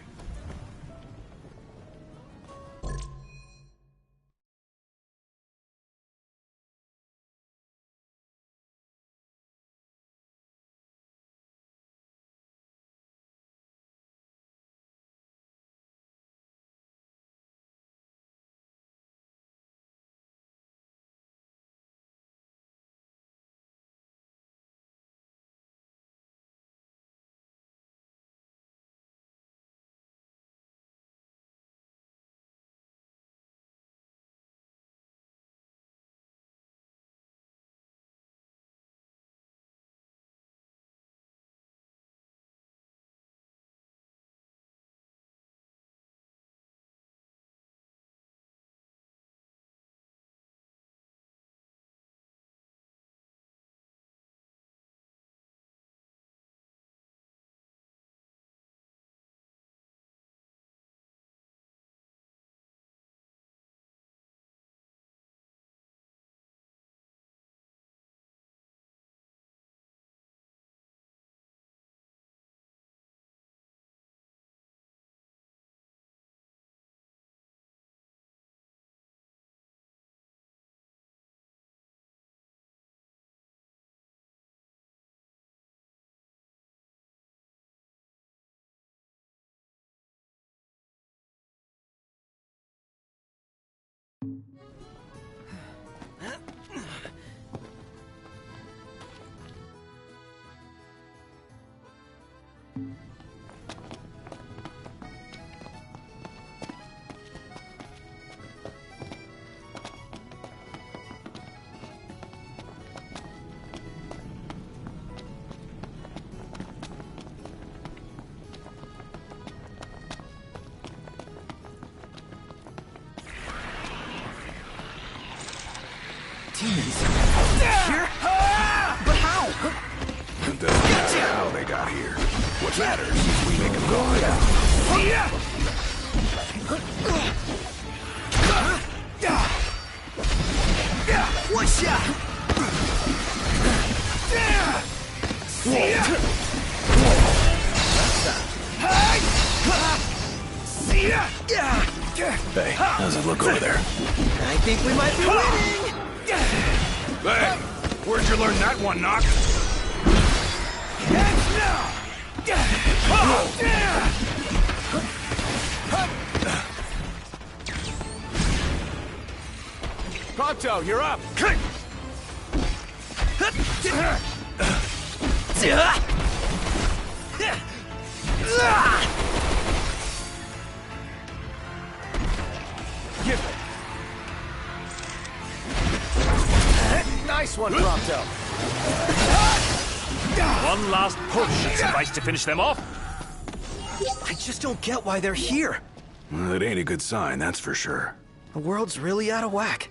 Demons. Here? But how? It doesn't matter how they got here. What matters is we make them go. One shot. Hey, how's it look over there? I think we might be winning. Hey, where'd you learn that one, Knock? Pronto, you're up! Give it! Nice one, Pronto! One last push should suffice to finish them off. I just don't get why they're here. Well, it ain't a good sign, that's for sure. The world's really out of whack.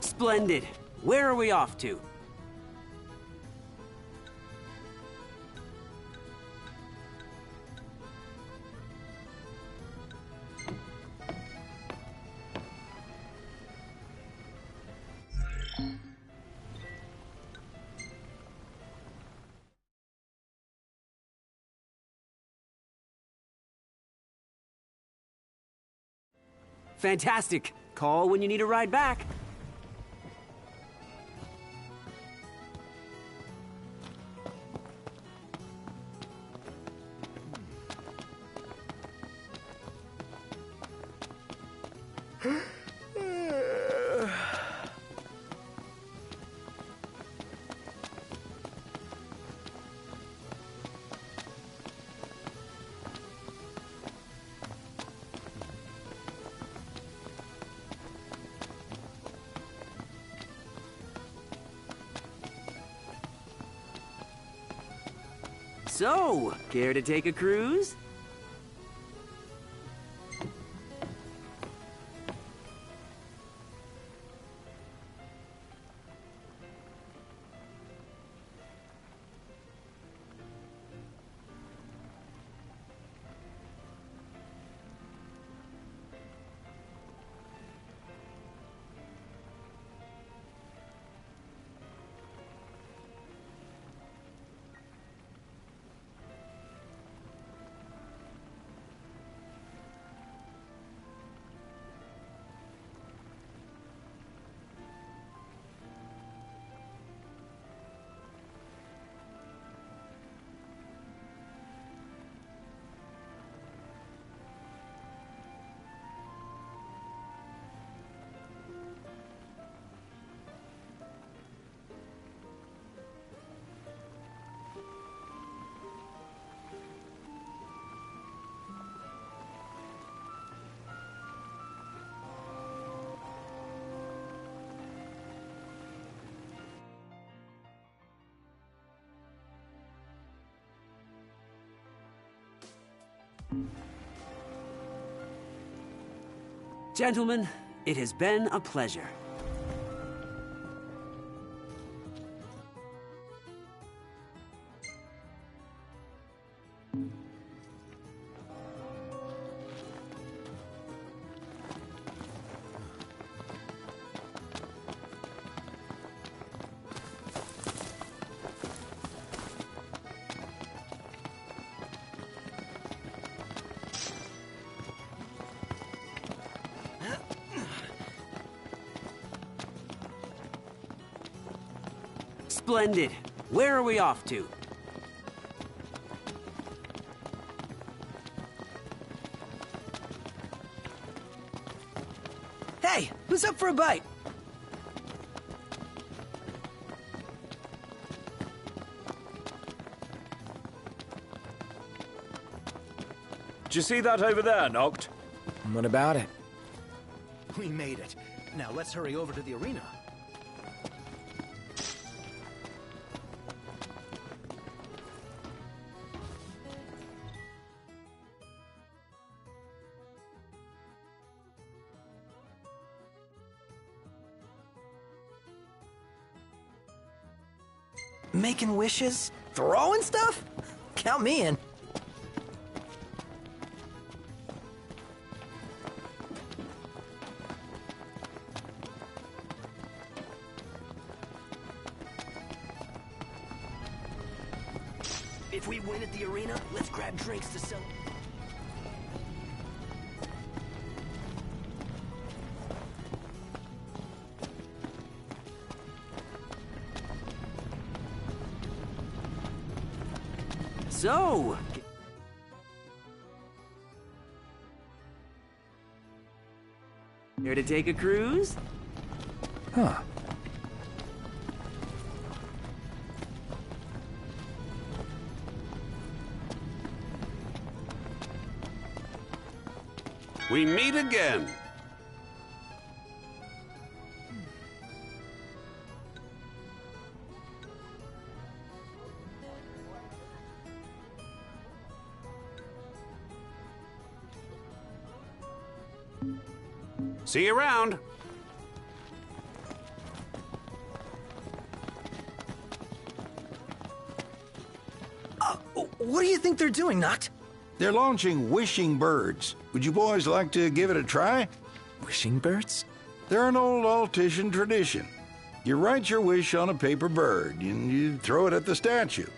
Splendid. Where are we off to? Fantastic. Call when you need a ride back. So, care to take a cruise? Gentlemen, it has been a pleasure. Splendid. Where are we off to? Hey, who's up for a bite? Did you see that over there, Noct? What about it? We made it. Now let's hurry over to the arena. Making wishes? Throwing stuff? Count me in. If we win at the arena, let's grab drinks to celebrate. So... Care to take a cruise? Huh. We meet again. See you around. What do you think they're doing, Noct? They're launching wishing birds. Would you boys like to give it a try? Wishing birds? They're an old Altian tradition. You write your wish on a paper bird, and you throw it at the statue.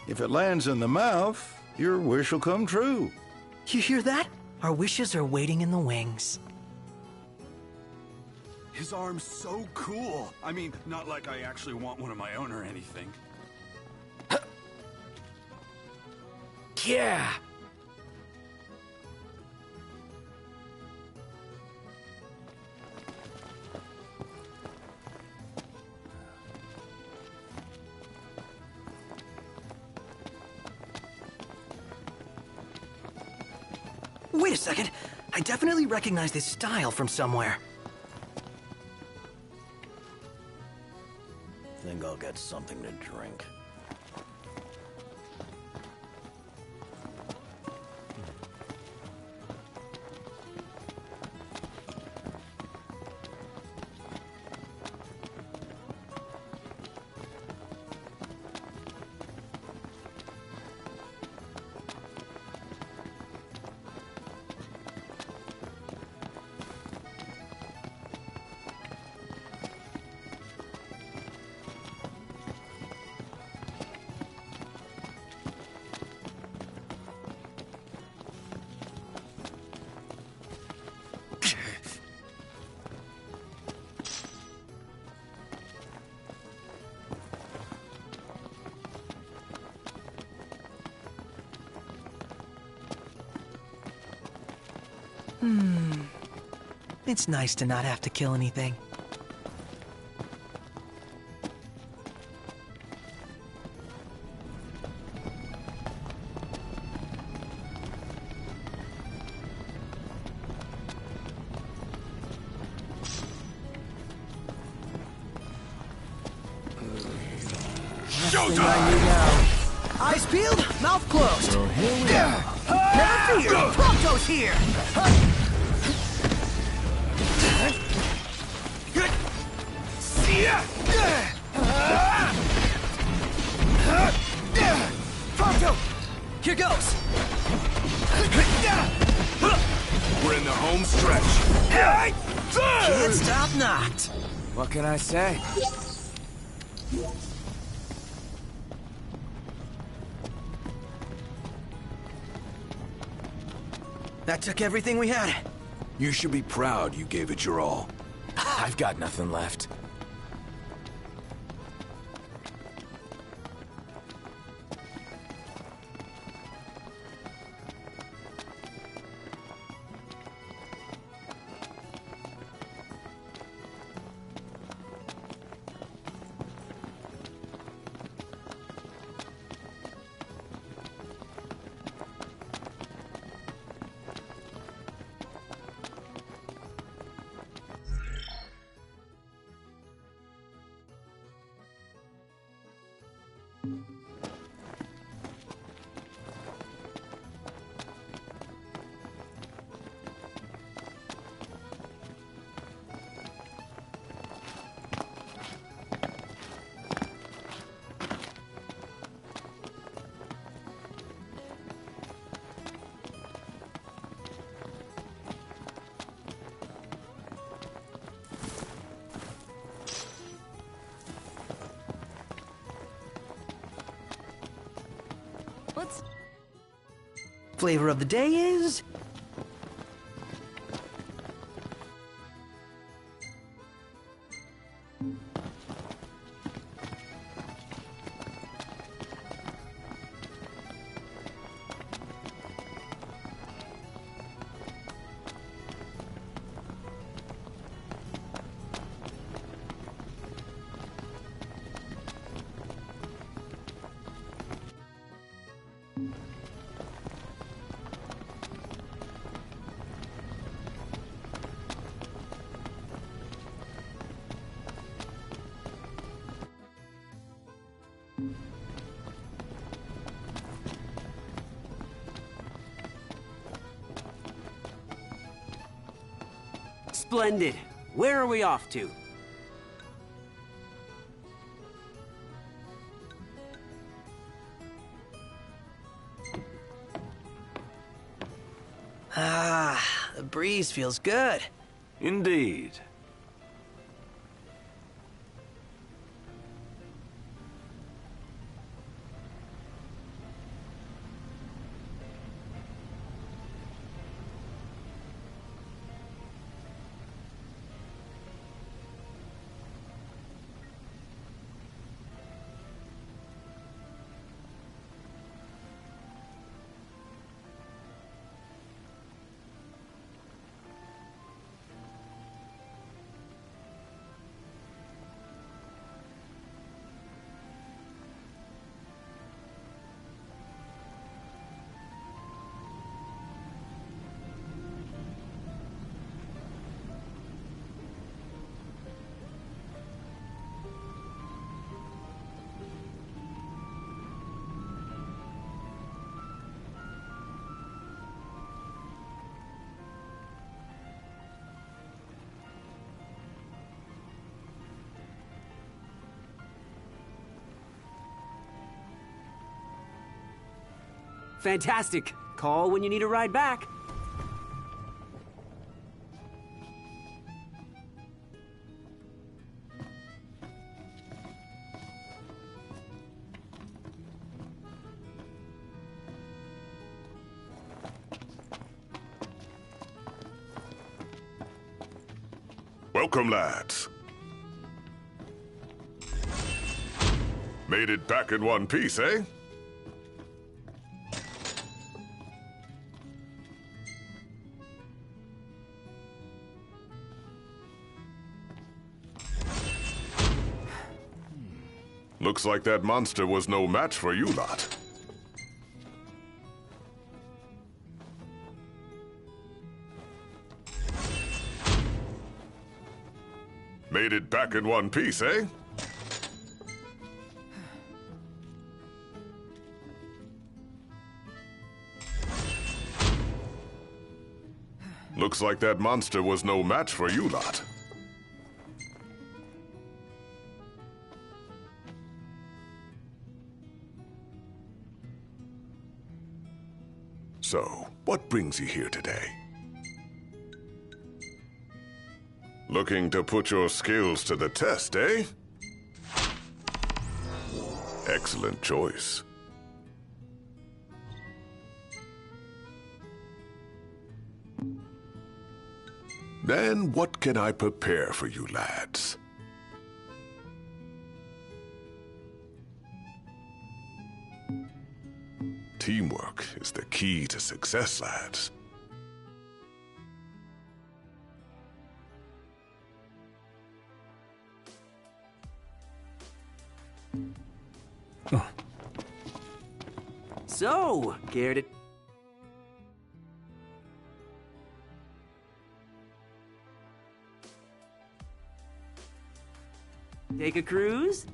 If it lands in the mouth, your wish will come true. You hear that? Our wishes are waiting in the wings. His arm's so cool. I mean, not like I actually want one of my own or anything. Yeah! Wait a second. I definitely recognize this style from somewhere. Think I'll get something to drink. It's nice to not have to kill anything. Eyes peeled, mouth closed. So here we are. Never fear, Prompto's here. Prompto, here goes. We're in the home stretch. Can't stop knocked. What can I say? That took everything we had. You should be proud you gave it your all. I've got nothing left. Flavor of the day is... Splendid. Where are we off to? Ah, the breeze feels good. Indeed. Fantastic. Call when you need a ride back. Welcome, lads. Made it back in one piece, eh? Looks like that monster was no match for you lot. Made it back in one piece, eh? Looks like that monster was no match for you lot. So, what brings you here today? Looking to put your skills to the test, eh? Excellent choice. Then what can I prepare for you lads? Teamwork is the key to success, lads. So, care to... take a cruise?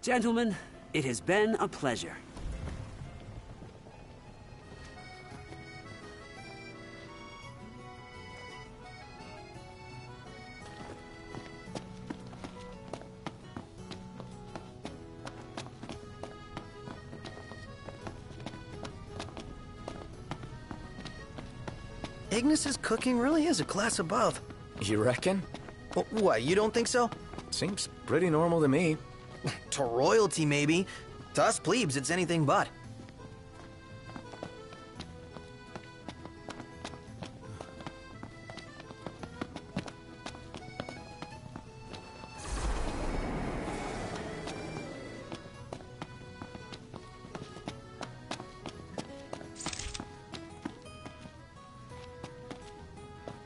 Gentlemen, it has been a pleasure. Ignis's cooking really is a class above. You reckon? What, you don't think so? Seems pretty normal to me. To royalty, maybe. To us plebes, it's anything but.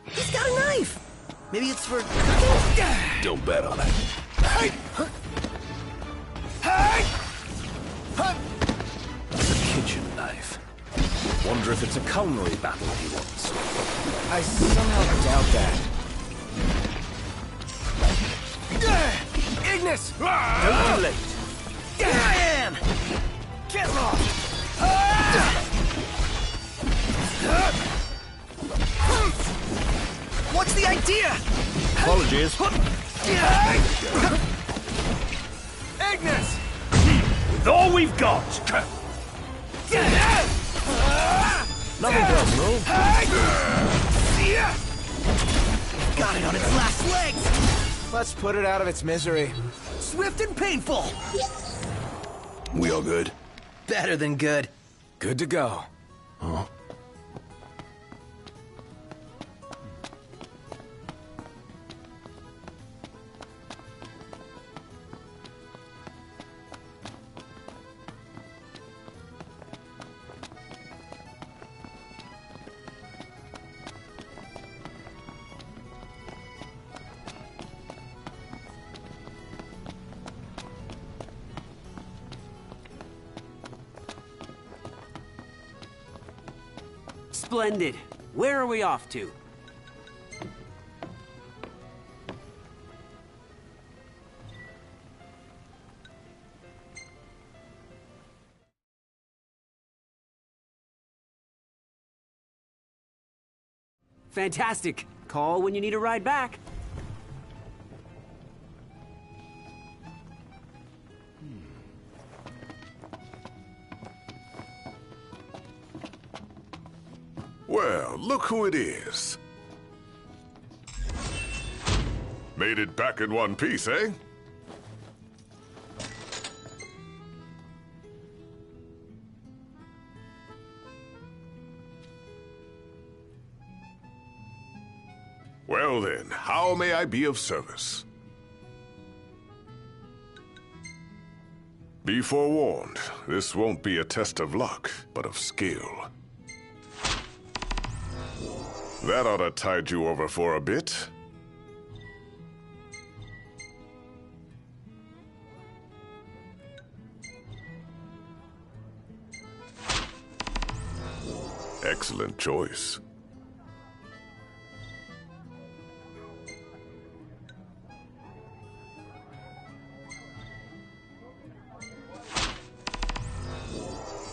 He's got a knife! Maybe it's for cooking? Don't bet on it. That's a kitchen knife. Wonder if it's a culinary battle he wants. I somehow doubt that. Ignis! Don't be late. Here I am! Get lost! What's the idea? Apologies. Ignis! With all we've got. Nothing else, move. Got it on its last legs! Let's put it out of its misery. Swift and painful! We all good? Better than good. Good to go. Huh? Splendid. Where are we off to? Fantastic. Call when you need a ride back. Well, look who it is. Made it back in one piece, eh? Well then, how may I be of service? Be forewarned, this won't be a test of luck, but of skill. That ought to tide you over for a bit. Excellent choice.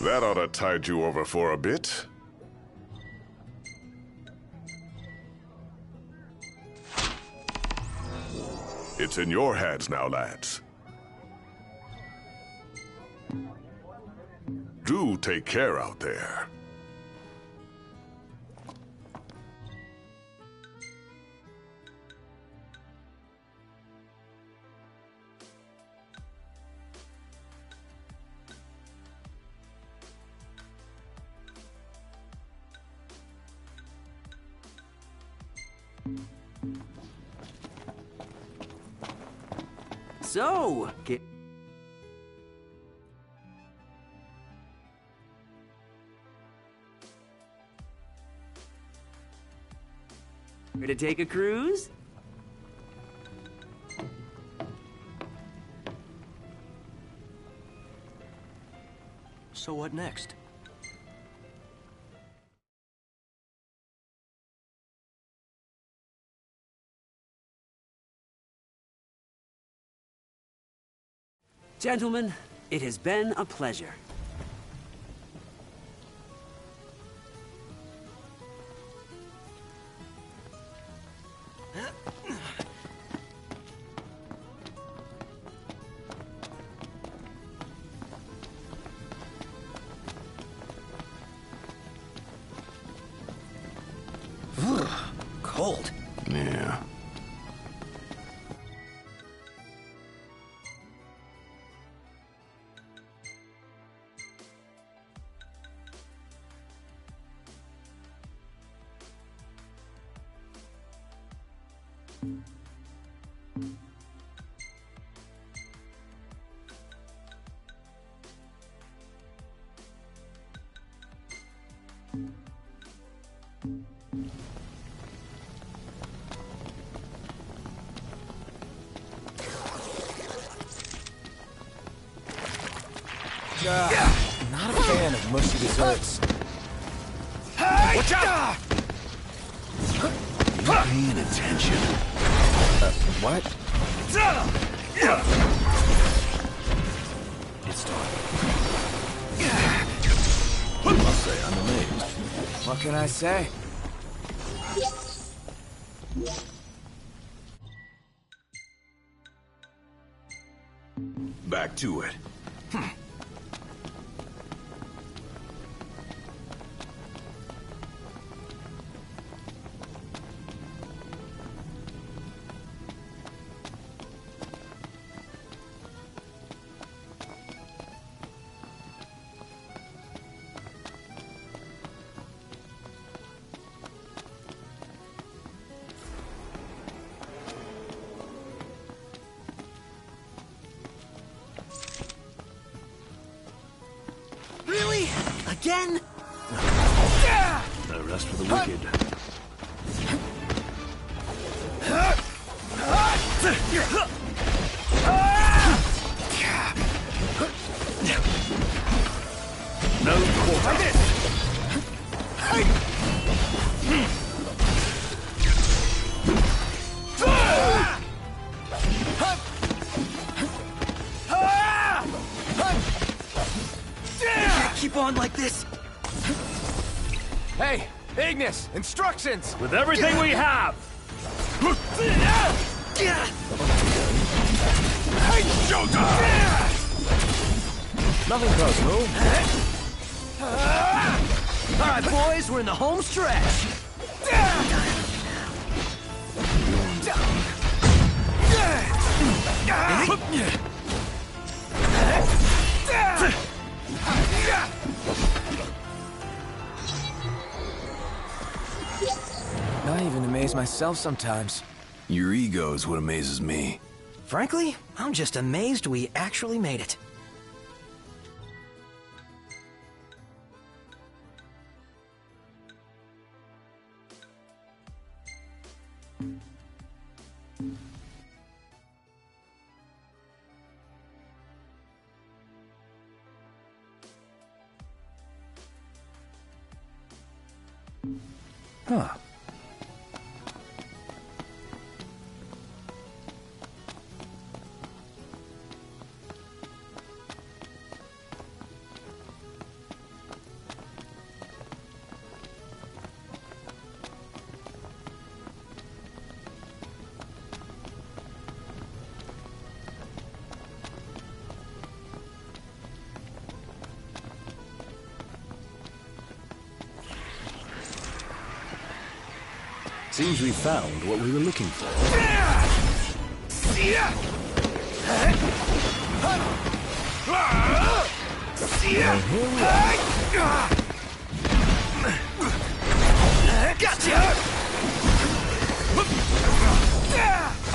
That ought to tide you over for a bit. It's in your hands now, lads. Do take care out there. So, ready to take a cruise? So what next? Gentlemen, it has been a pleasure. Cold. Yeah. Not a fan of mushy desserts. Watch out! You paying attention? What? It's time. I must say, I'm amazed. What can I say? Back to it. Really? Again? No rest for the wicked. No quarter. Keep on like this. Hey, Ignis, instructions! With everything we have! Hey, showtime! Nothing personal. All right, boys, we're in the home stretch. I even amaze myself sometimes. Your ego is what amazes me. Frankly, I'm just amazed we actually made it. Huh. Seems we found what we were looking for. Here we are. Gotcha!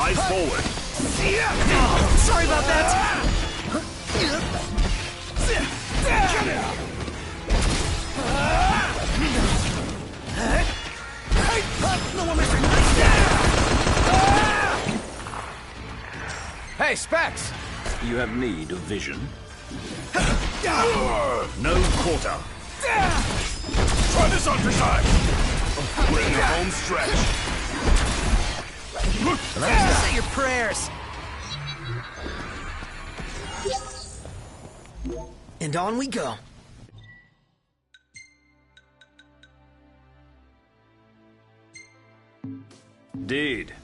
Eyes forward. Oh, sorry about that. No one missing. Hey, Specs! You have need of vision? No quarter. Try this on for time! We're in the home stretch. Say your prayers. And on we go. Deed.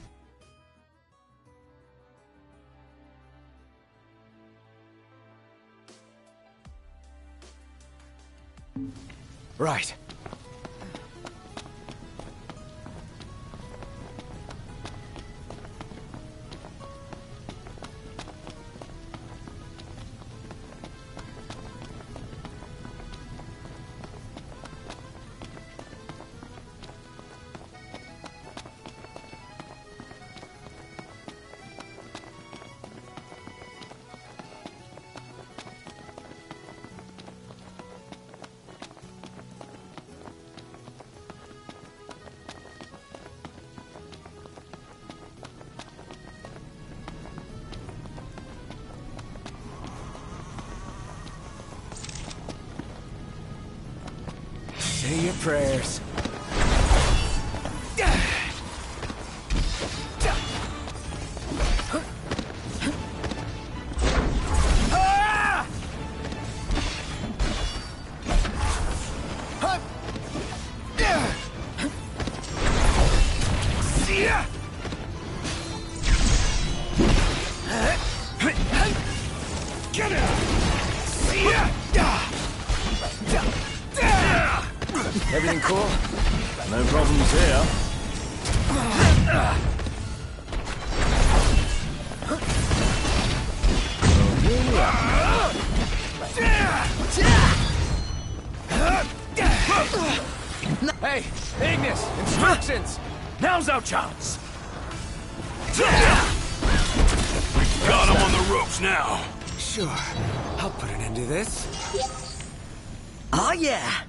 Right. Say your prayers. Everything cool? No problems here. Hey, Ignis, instructions! Now's our chance. Got him on the ropes now. Sure, I'll put an end to this. Oh, yeah.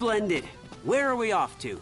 Splendid. Where are we off to?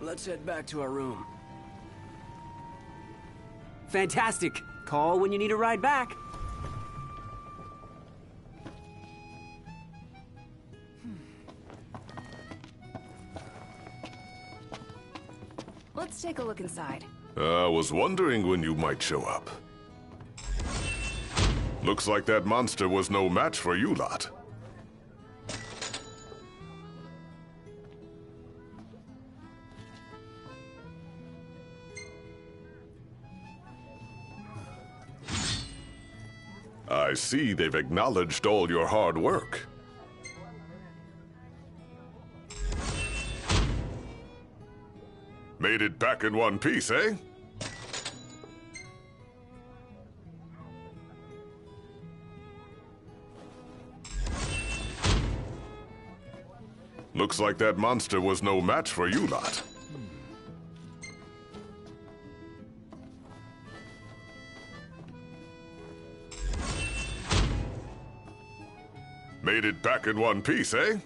Let's head back to our room. Fantastic. Call when you need a ride back. Let's take a look inside. I was wondering when you might show up. Looks like that monster was no match for you lot. I see they've acknowledged all your hard work. Made it back in one piece, eh? Looks like that monster was no match for you lot. Made it back in one piece, eh?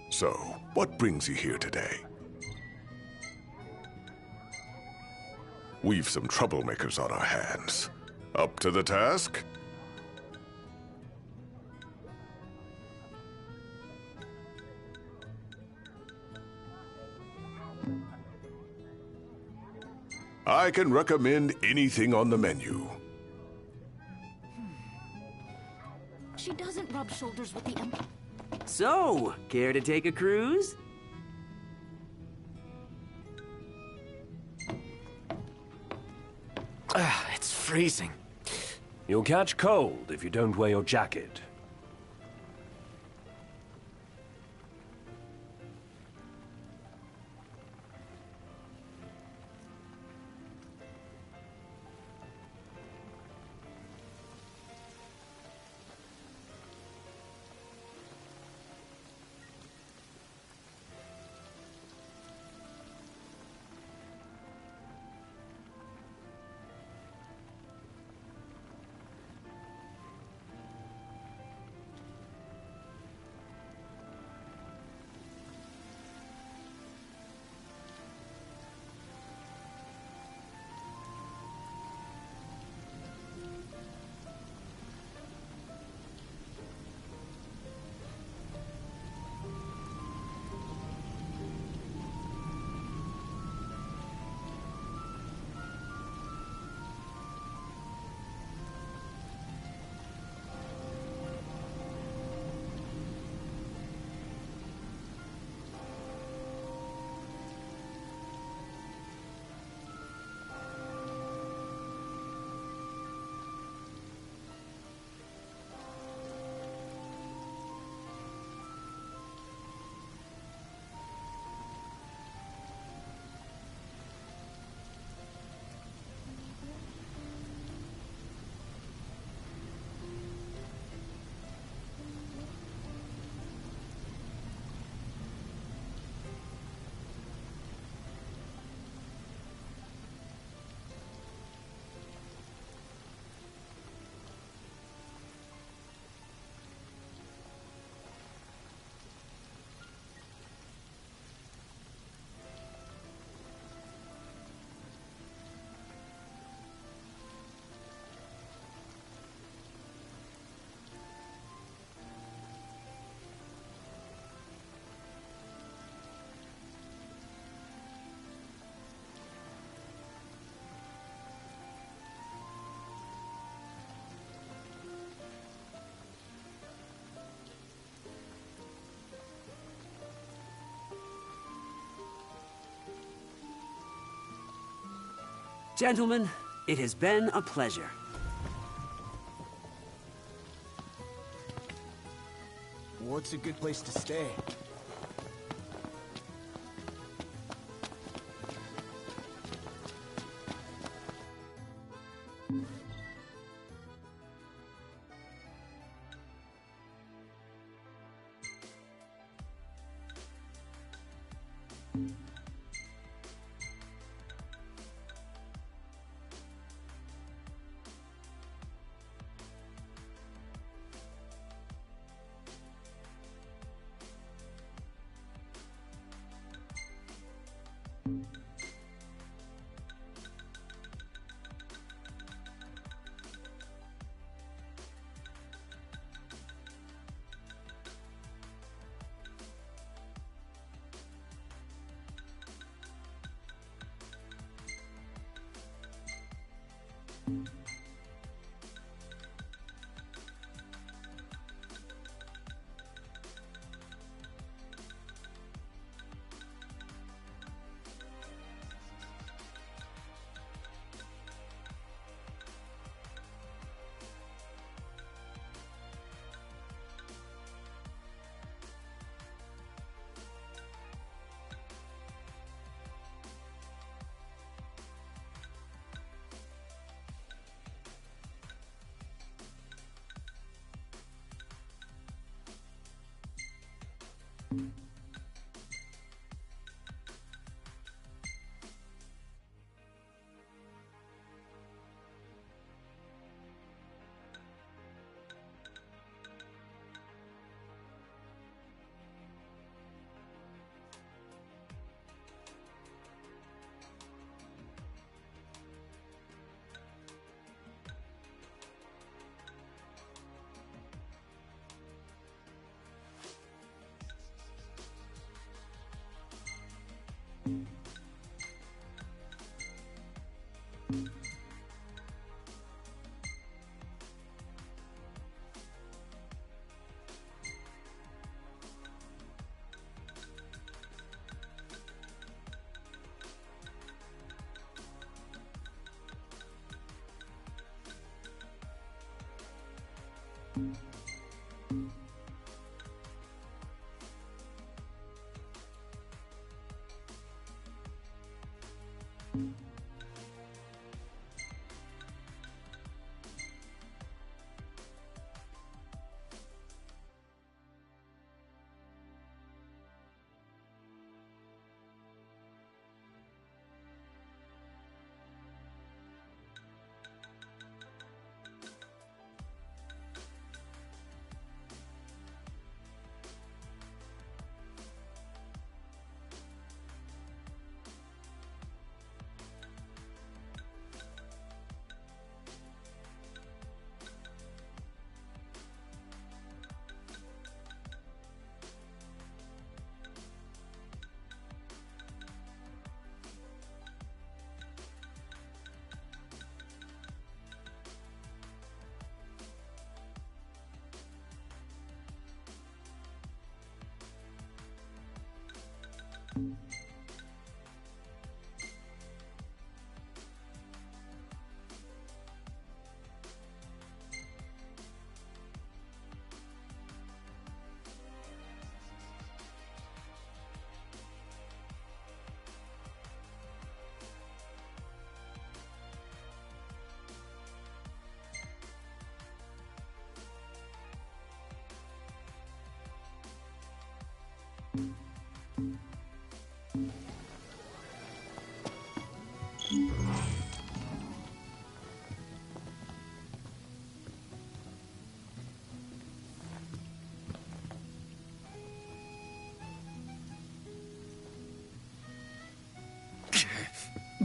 So, what brings you here today? We've some troublemakers on our hands. Up to the task? I can recommend anything on the menu. She doesn't rub shoulders with the Emperor. So, care to take a cruise? It's freezing. You'll catch cold if you don't wear your jacket. Gentlemen, it has been a pleasure. What's a good place to stay?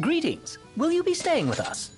Greetings. Will you be staying with us?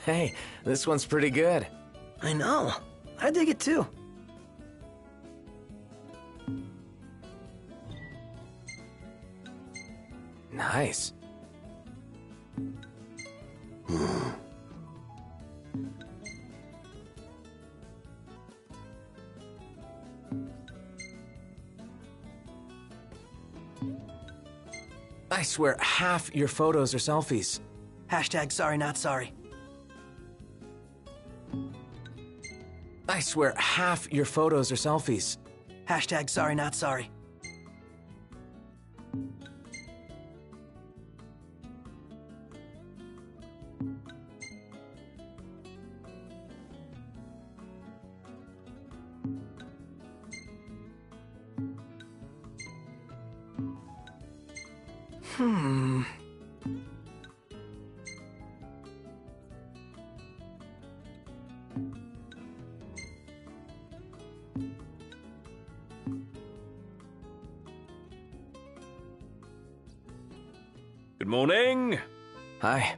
Hey, this one's pretty good. I know. I dig it too. Nice. I swear half your photos are selfies. Hashtag sorry not sorry. I swear half your photos are selfies. Hashtag sorry not sorry. Good morning. Hi.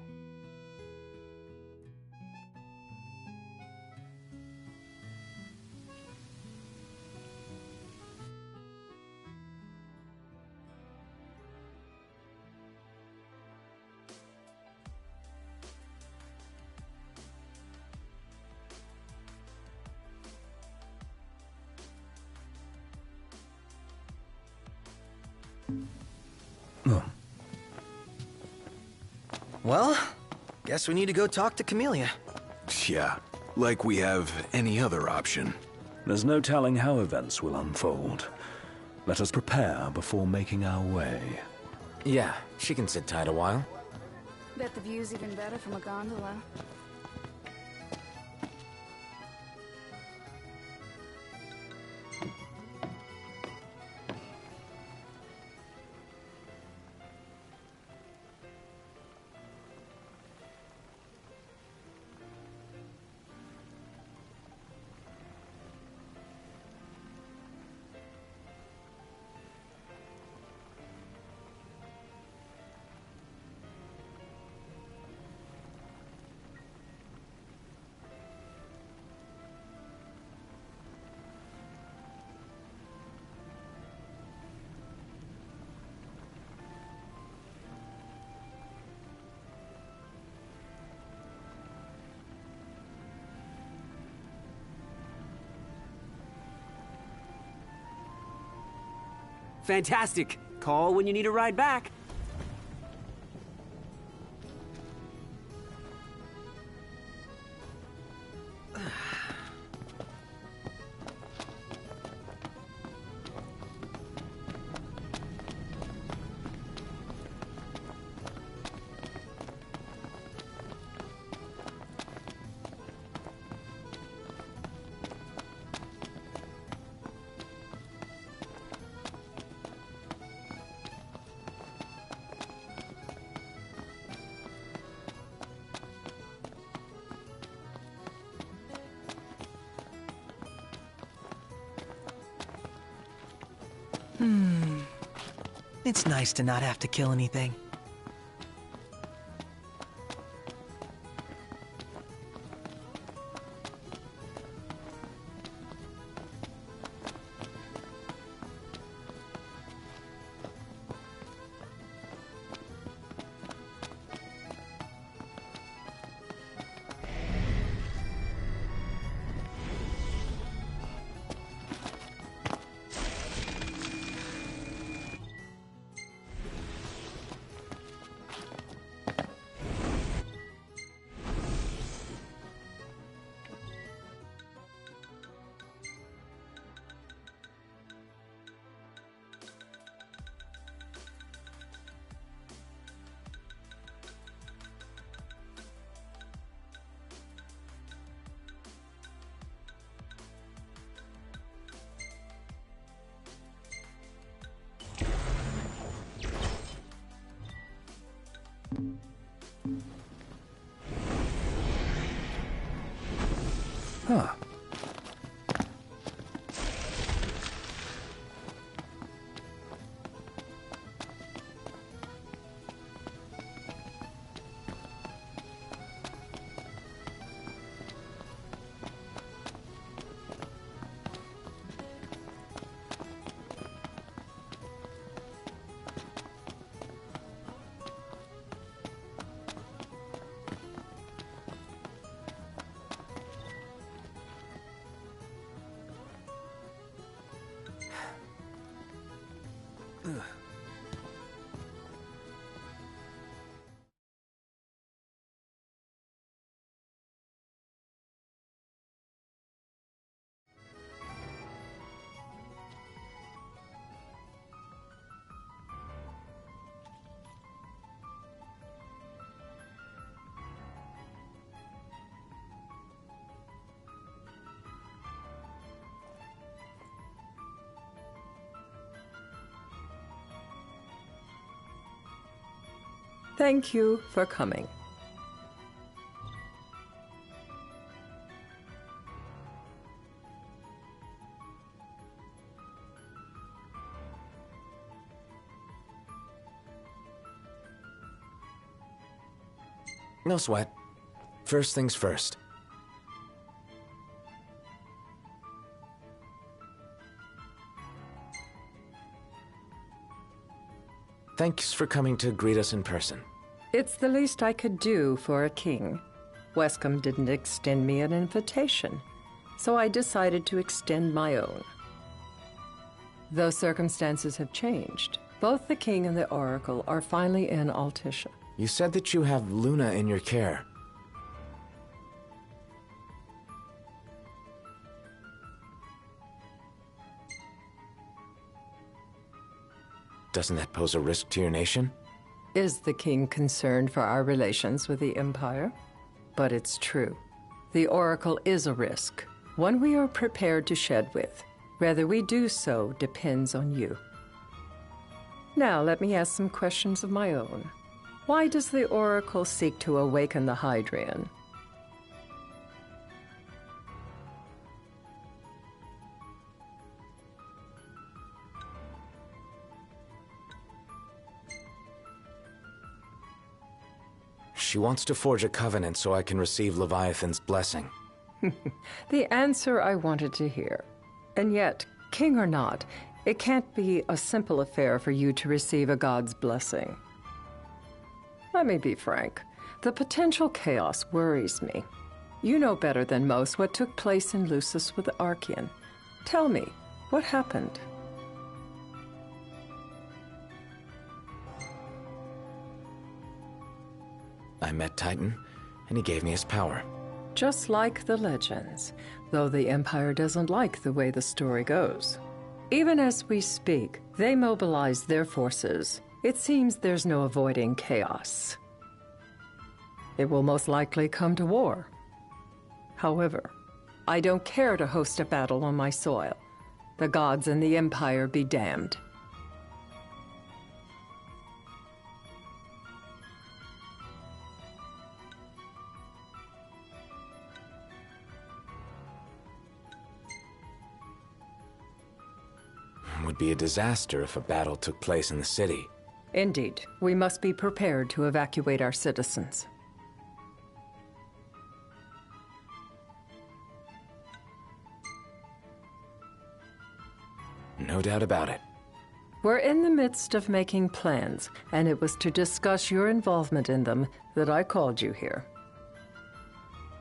Well, guess we need to go talk to Camellia. Yeah, like we have any other option. There's no telling how events will unfold. Let us prepare before making our way. Yeah, she can sit tight a while. Bet the view's even better from a gondola. Fantastic. Call when you need a ride back. It's nice to not have to kill anything. Huh. Thank you for coming. No sweat. First things first. Thanks for coming to greet us in person. It's the least I could do for a king. Wescom didn't extend me an invitation, so I decided to extend my own. Though circumstances have changed, both the king and the oracle are finally in Altissia. You said that you have Luna in your care. Doesn't that pose a risk to your nation? Is the king concerned for our relations with the Empire? But it's true. The oracle is a risk, one we are prepared to shed with. Whether we do so depends on you. Now let me ask some questions of my own. Why does the oracle seek to awaken the Hydrian? She wants to forge a covenant so I can receive Leviathan's blessing. The answer I wanted to hear. And yet, king or not, it can't be a simple affair for you to receive a god's blessing. Let me be frank. The potential chaos worries me. You know better than most what took place in Lucis with the Archean. Tell me, what happened? I met Titan, and he gave me his power. Just like the legends, though the Empire doesn't like the way the story goes. Even as we speak, they mobilize their forces. It seems there's no avoiding chaos. It will most likely come to war. However, I don't care to host a battle on my soil. The gods and the Empire be damned. Would be a disaster if a battle took place in the city. Indeed, we must be prepared to evacuate our citizens. No doubt about it. We're in the midst of making plans, and it was to discuss your involvement in them that I called you here.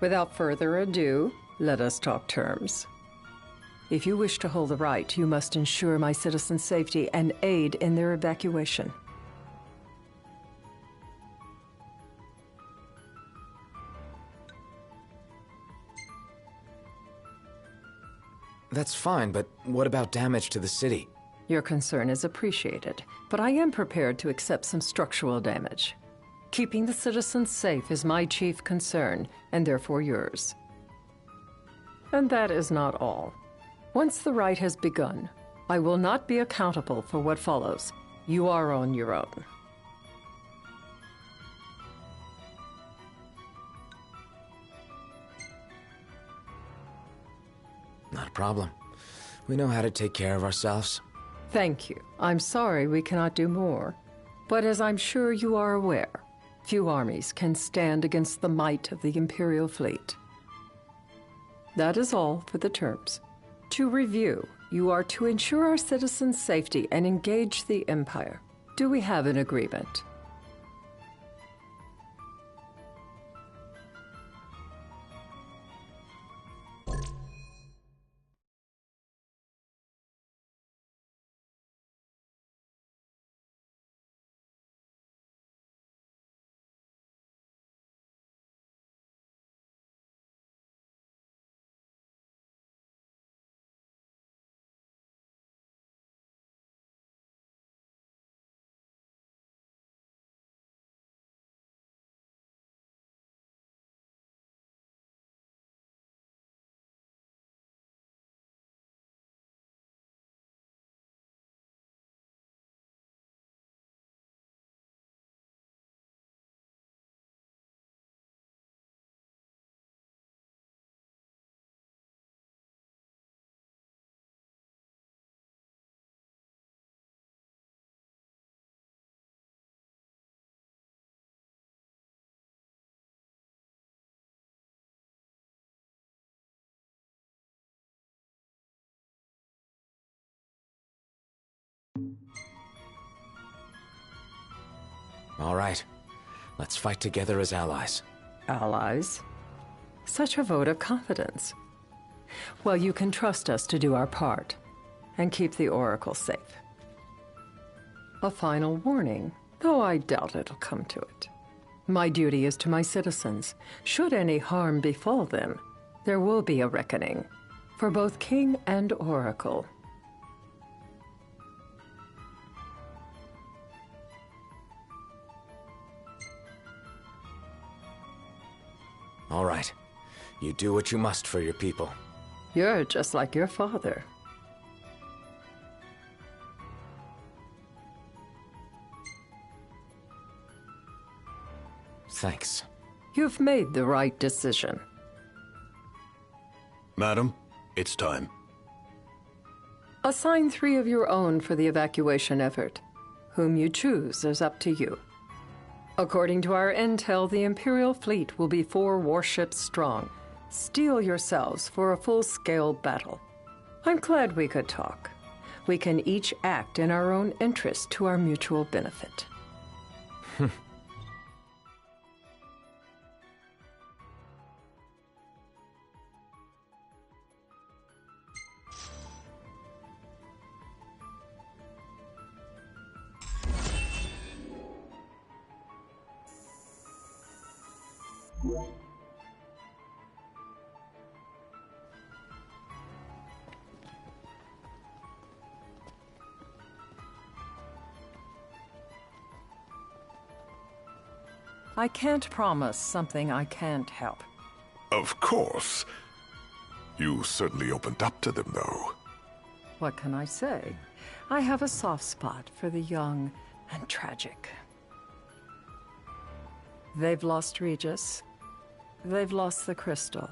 Without further ado, let us talk terms. If you wish to hold the right, you must ensure my citizens' safety and aid in their evacuation. That's fine, but what about damage to the city? Your concern is appreciated, but I am prepared to accept some structural damage. Keeping the citizens safe is my chief concern, and therefore yours. And that is not all. Once the rite has begun, I will not be accountable for what follows. You are on your own. Not a problem. We know how to take care of ourselves. Thank you. I'm sorry we cannot do more. But as I'm sure you are aware, few armies can stand against the might of the Imperial fleet. That is all for the terms. To review, you are to ensure our citizens' safety and engage the Empire. Do we have an agreement? All right. Let's fight together as allies. Allies? Such a vote of confidence. Well, you can trust us to do our part and keep the Oracle safe. A final warning, though I doubt it'll come to it. My duty is to my citizens. Should any harm befall them, there will be a reckoning for both King and Oracle. All right. You do what you must for your people. You're just like your father. Thanks. You've made the right decision. Madam, it's time. Assign 3 of your own for the evacuation effort. Whom you choose is up to you. According to our intel, the Imperial fleet will be 4 warships strong. Steel yourselves for a full-scale battle. I'm glad we could talk. We can each act in our own interest to our mutual benefit. I can't promise something I can't help. Of course. You certainly opened up to them, though. What can I say? I have a soft spot for the young and tragic. They've lost Regis. They've lost the crystal.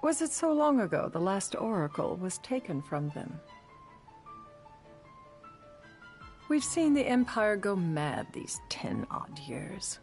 Was it so long ago the last oracle was taken from them? We've seen the Empire go mad these 10-odd years.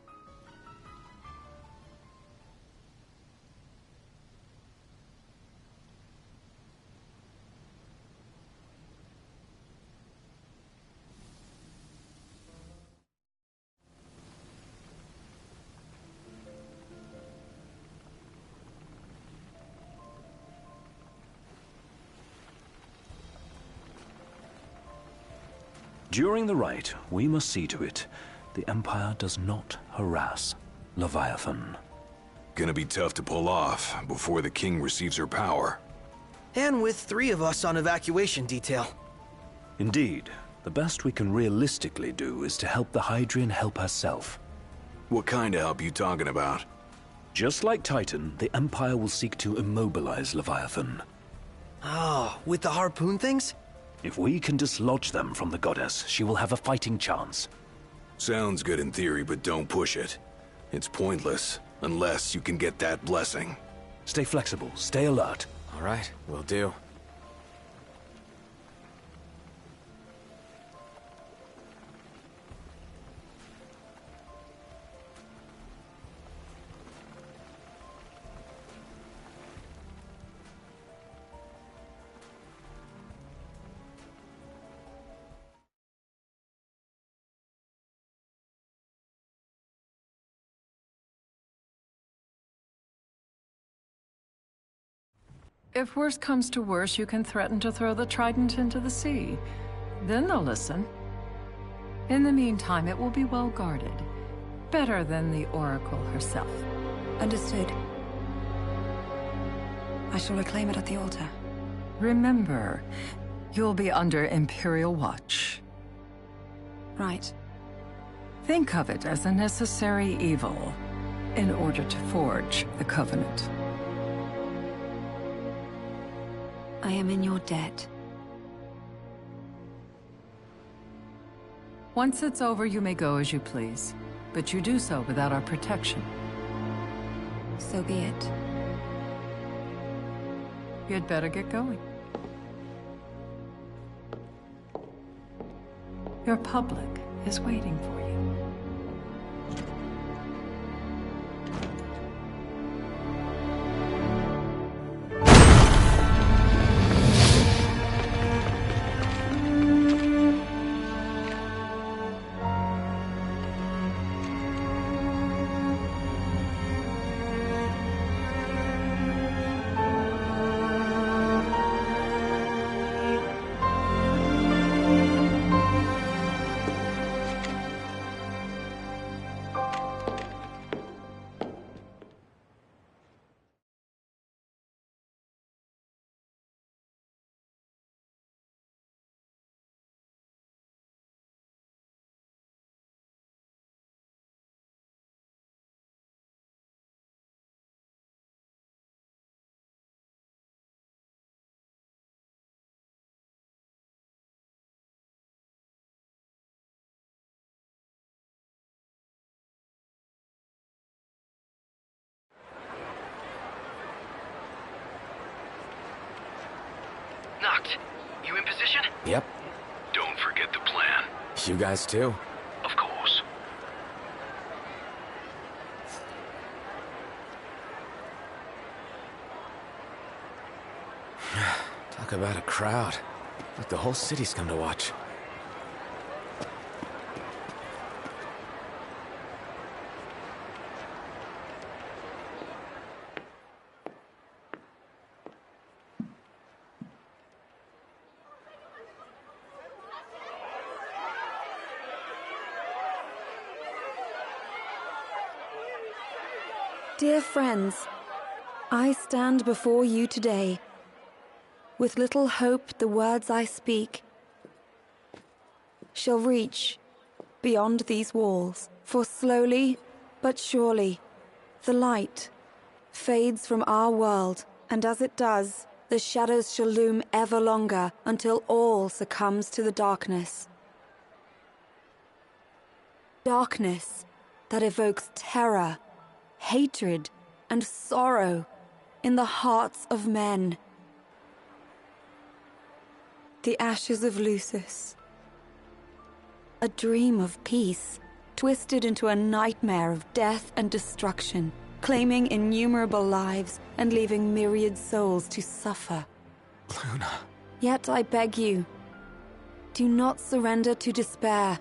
During the rite, we must see to it the Empire does not harass Leviathan. Gonna be tough to pull off before the king receives her power. And with 3 of us on evacuation detail. Indeed, the best we can realistically do is to help the Hydrian help herself. What kind of help you talking about? Just like Titan, the Empire will seek to immobilize Leviathan. Oh, with the harpoon things? If we can dislodge them from the goddess, she will have a fighting chance. Sounds good in theory, but don't push it. It's pointless, unless you can get that blessing. Stay flexible, stay alert. All right, will do. If worse comes to worse, you can threaten to throw the trident into the sea. Then they'll listen. In the meantime, it will be well guarded. Better than the Oracle herself. Understood. I shall reclaim it at the altar. Remember, you'll be under Imperial watch. Right. Think of it as a necessary evil in order to forge the Covenant. I am in your debt. Once it's over, you may go as you please. But you do so without our protection. So be it. You'd better get going. Your public is waiting for you. Knocked. You in position? Yep. Don't forget the plan. You guys too? Of course. Talk about a crowd. Like the whole city's come to watch. Dear friends, I stand before you today. With little hope the words I speak shall reach beyond these walls. For slowly but surely the light fades from our world, and as it does, the shadows shall loom ever longer until all succumbs to the darkness. Darkness that evokes terror, hatred, and sorrow in the hearts of men. The ashes of Lucis. A dream of peace, twisted into a nightmare of death and destruction, claiming innumerable lives and leaving myriad souls to suffer. Luna. Yet I beg you, do not surrender to despair.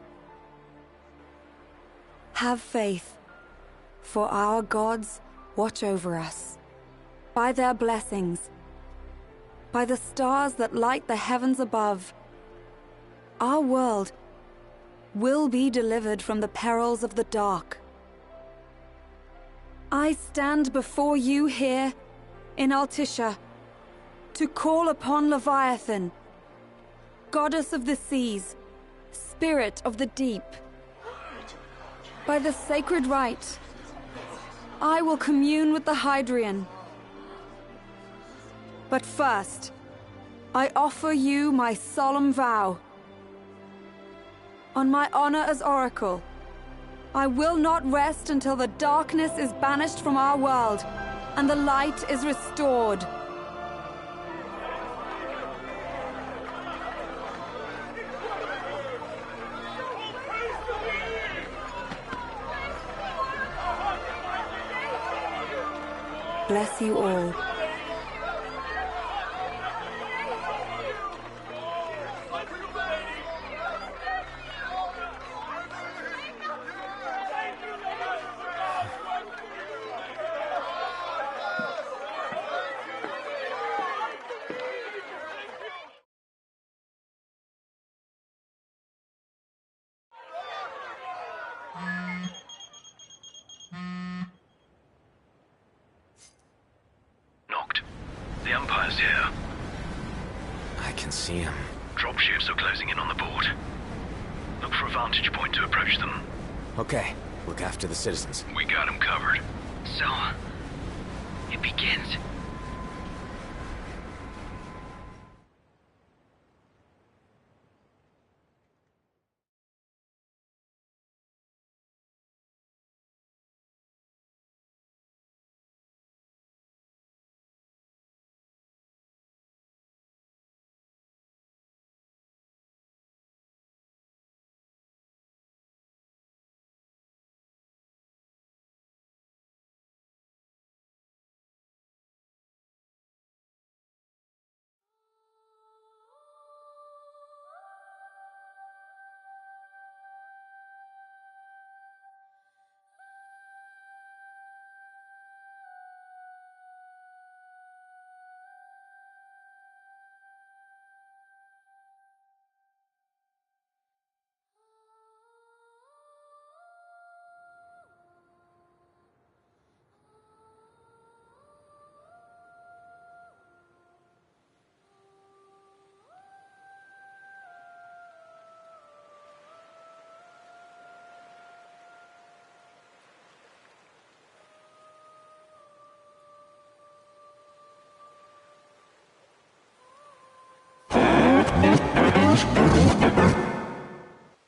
Have faith. For our gods watch over us. By their blessings, by the stars that light the heavens above, our world will be delivered from the perils of the dark. I stand before you here in Altissia to call upon Leviathan, goddess of the seas, spirit of the deep. By the sacred rite, I will commune with the Hydrian. But first, I offer you my solemn vow. On my honor as Oracle, I will not rest until the darkness is banished from our world and the light is restored. Bless you all. The Empire's here. I can see him. Dropships are closing in on the port. Look for a vantage point to approach them. Okay, look after the citizens. We got them covered. So, it begins.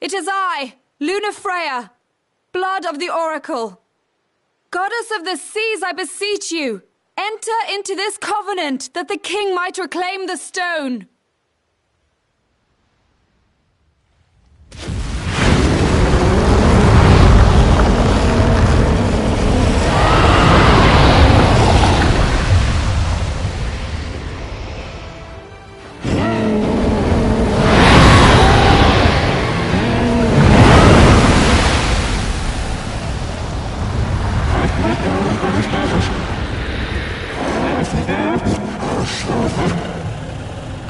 It is I, Lunafreya, blood of the Oracle. Goddess of the seas, I beseech you, enter into this covenant that the king might reclaim the stone.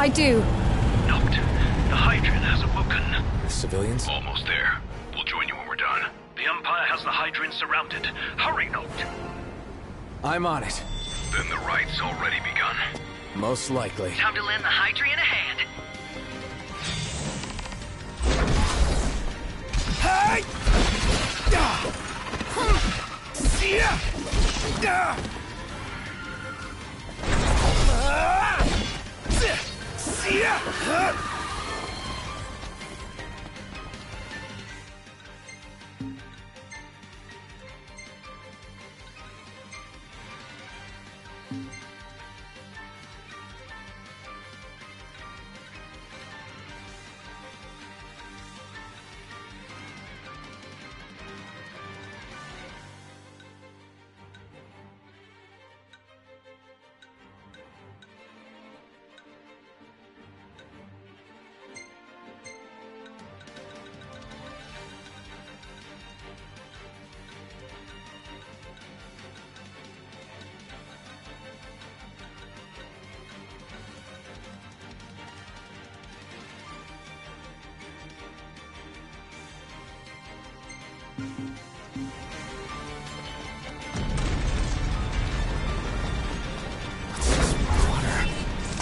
I do? Noct. The Hydrant has awoken. The civilians? Almost there. We'll join you when we're done. The Empire has the Hydrant surrounded. Hurry, Noct. I'm on it. Then the right's already begun. Most likely. Time to lend the Hydrant a hand. Hey!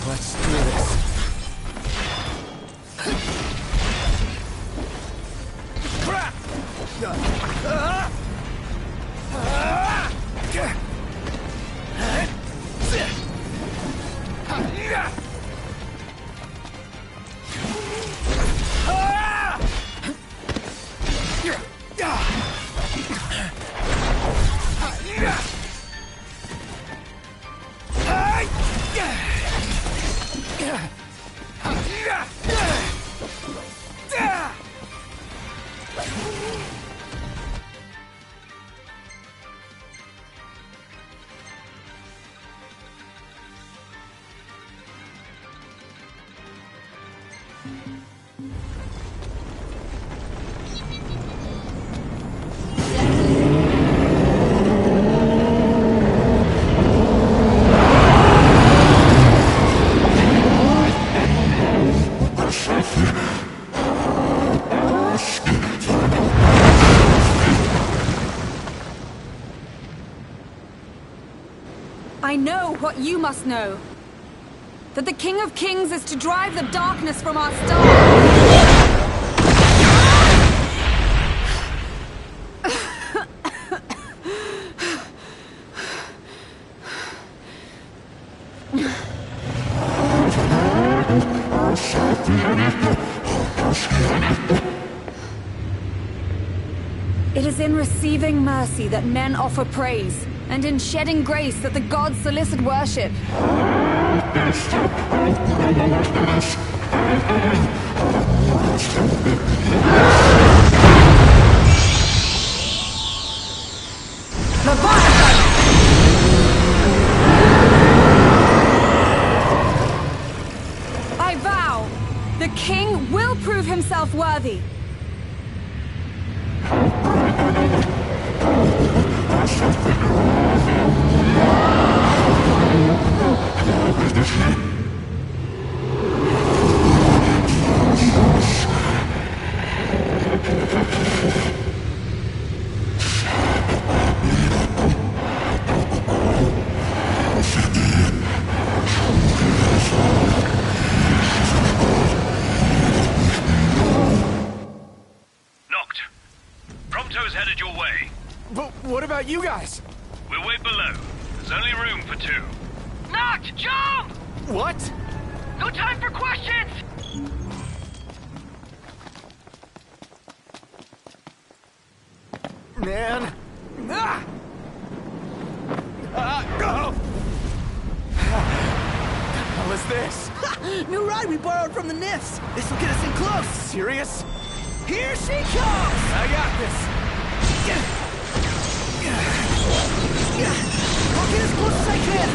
Let's do this. Crap! I know what you must know. That the King of Kings is to drive the darkness from our star. It is in receiving mercy that men offer praise, and in shedding grace that the gods solicit worship. I vow, the king will prove himself worthy. Headed your way. But what about you guys? We'll wait below. There's only room for two. Noct, jump! What? No time for questions! Man. Ah! Go! What was this? New ride we borrowed from the Nifs. This will get us in close. Serious? Here she comes! I got this. I'll get as close as I can.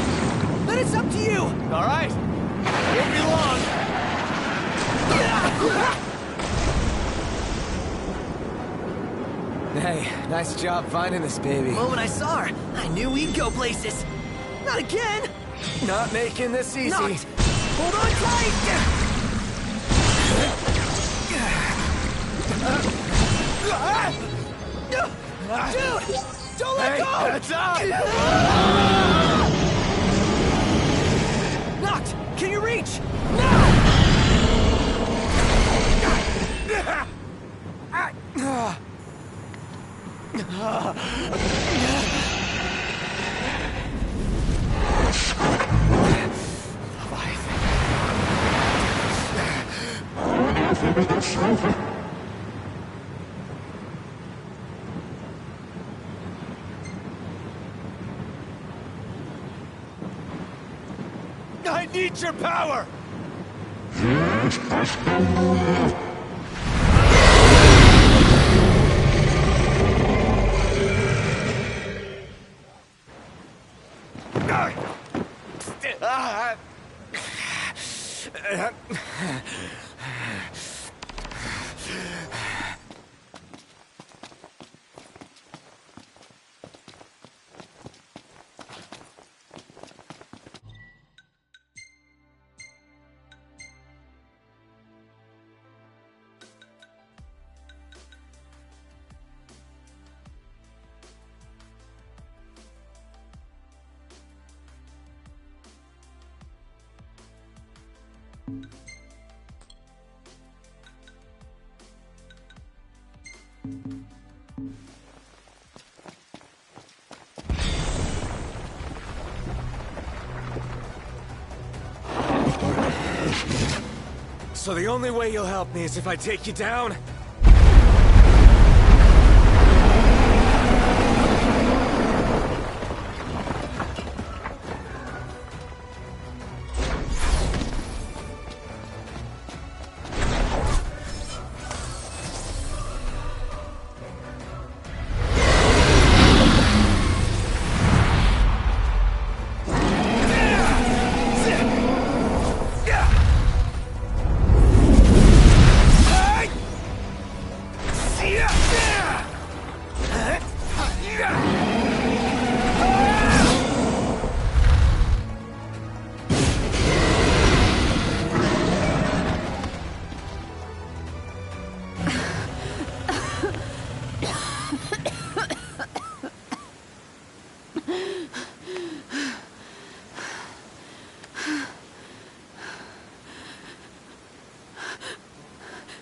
Then it's up to you. All right. Won't be long. Hey, nice job finding this baby. The moment I saw her, I knew we'd go places. Not again. Not making this easy. Noct. Hold on tight. Dude! Don't let go! Heads up! Knocked! Can you reach? No! I need your power! So the only way you'll help me is if I take you down?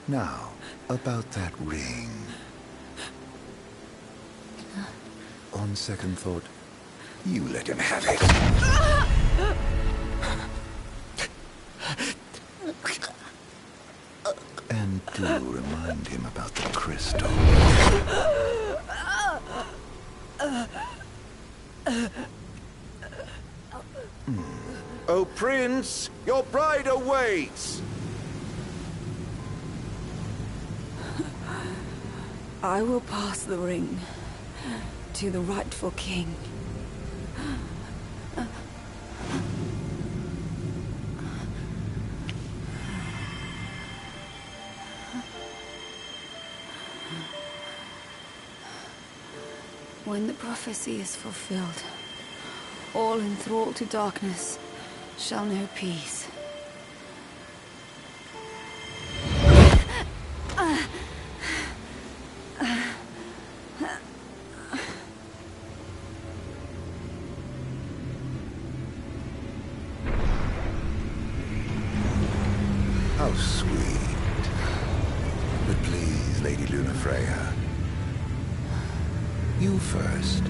Now, about that ring. On second thought, you let him have it. And do remind him about the crystal. Oh, Prince, your bride awaits! I will pass the ring to the rightful king. When the prophecy is fulfilled, all enthralled to darkness shall know peace. How sweet. But please, Lady Lunafreya, you first.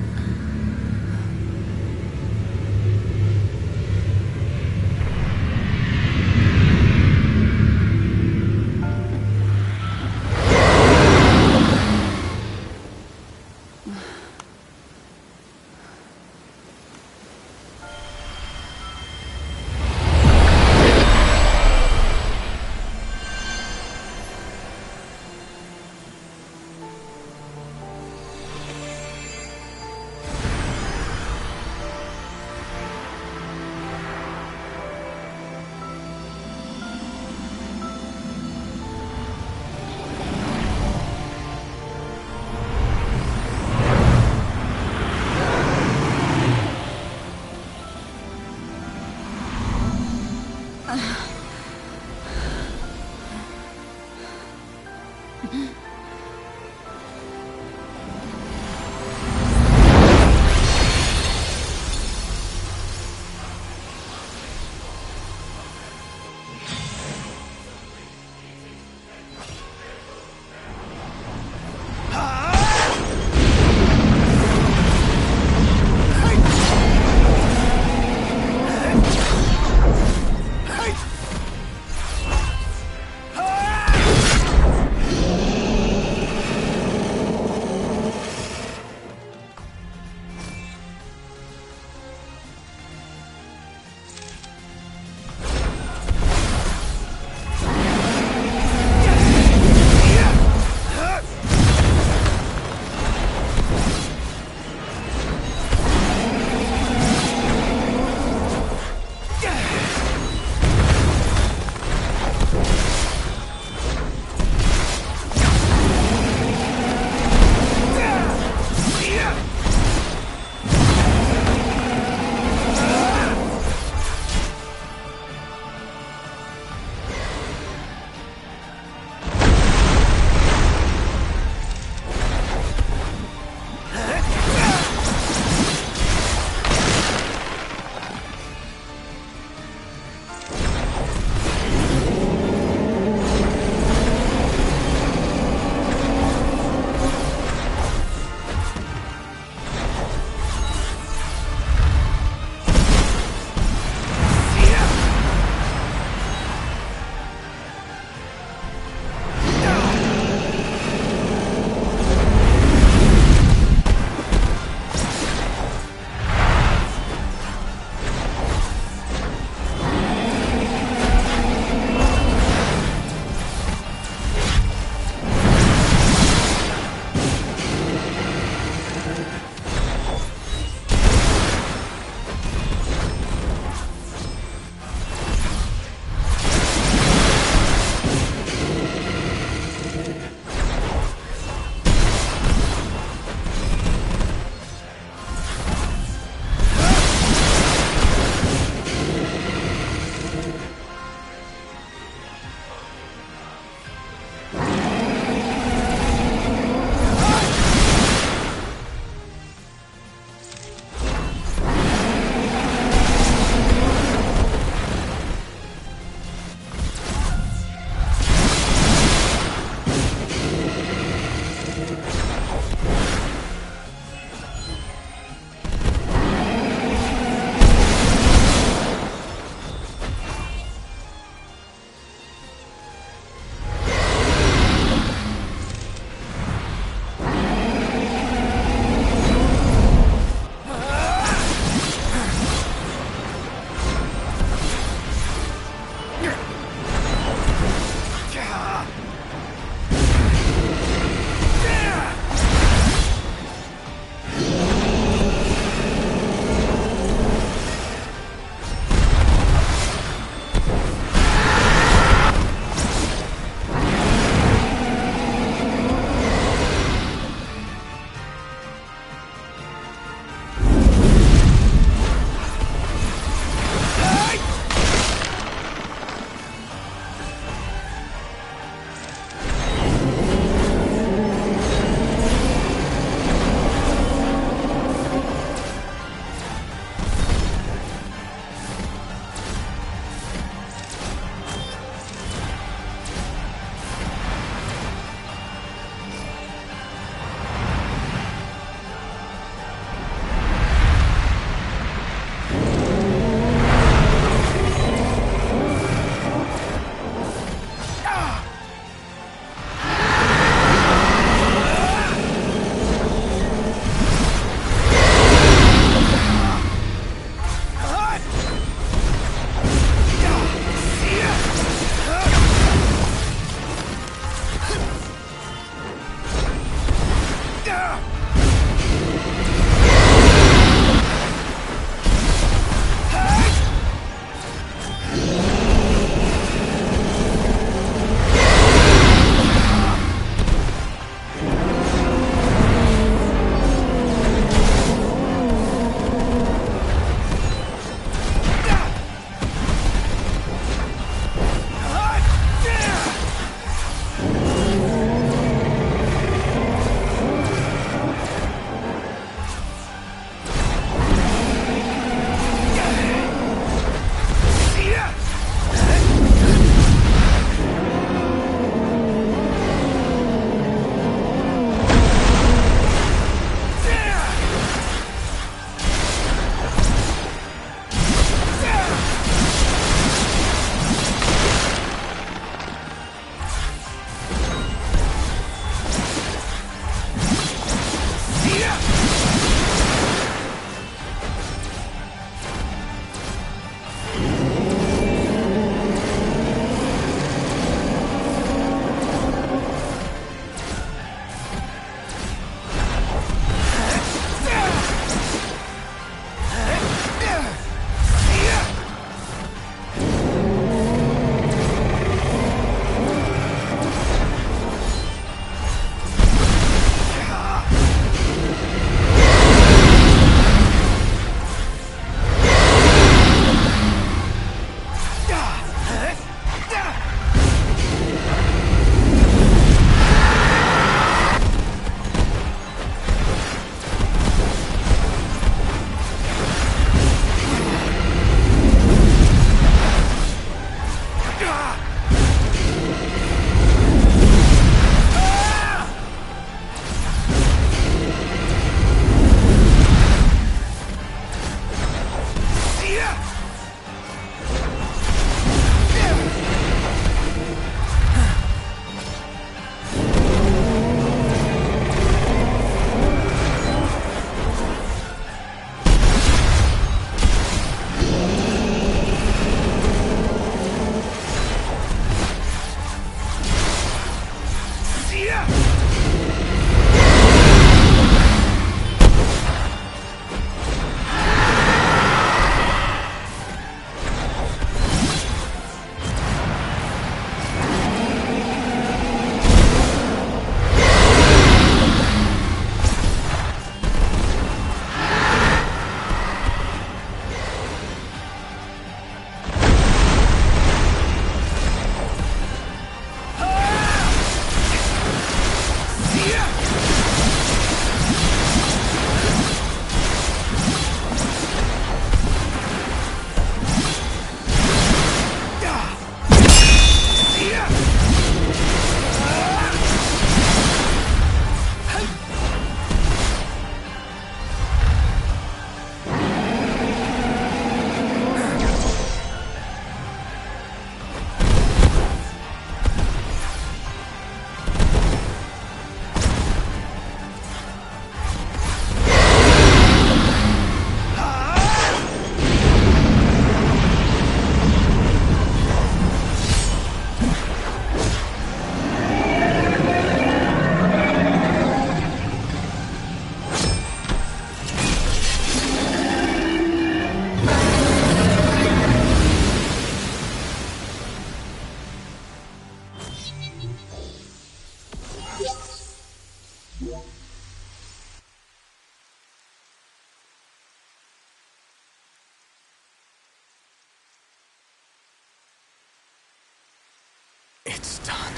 It's done.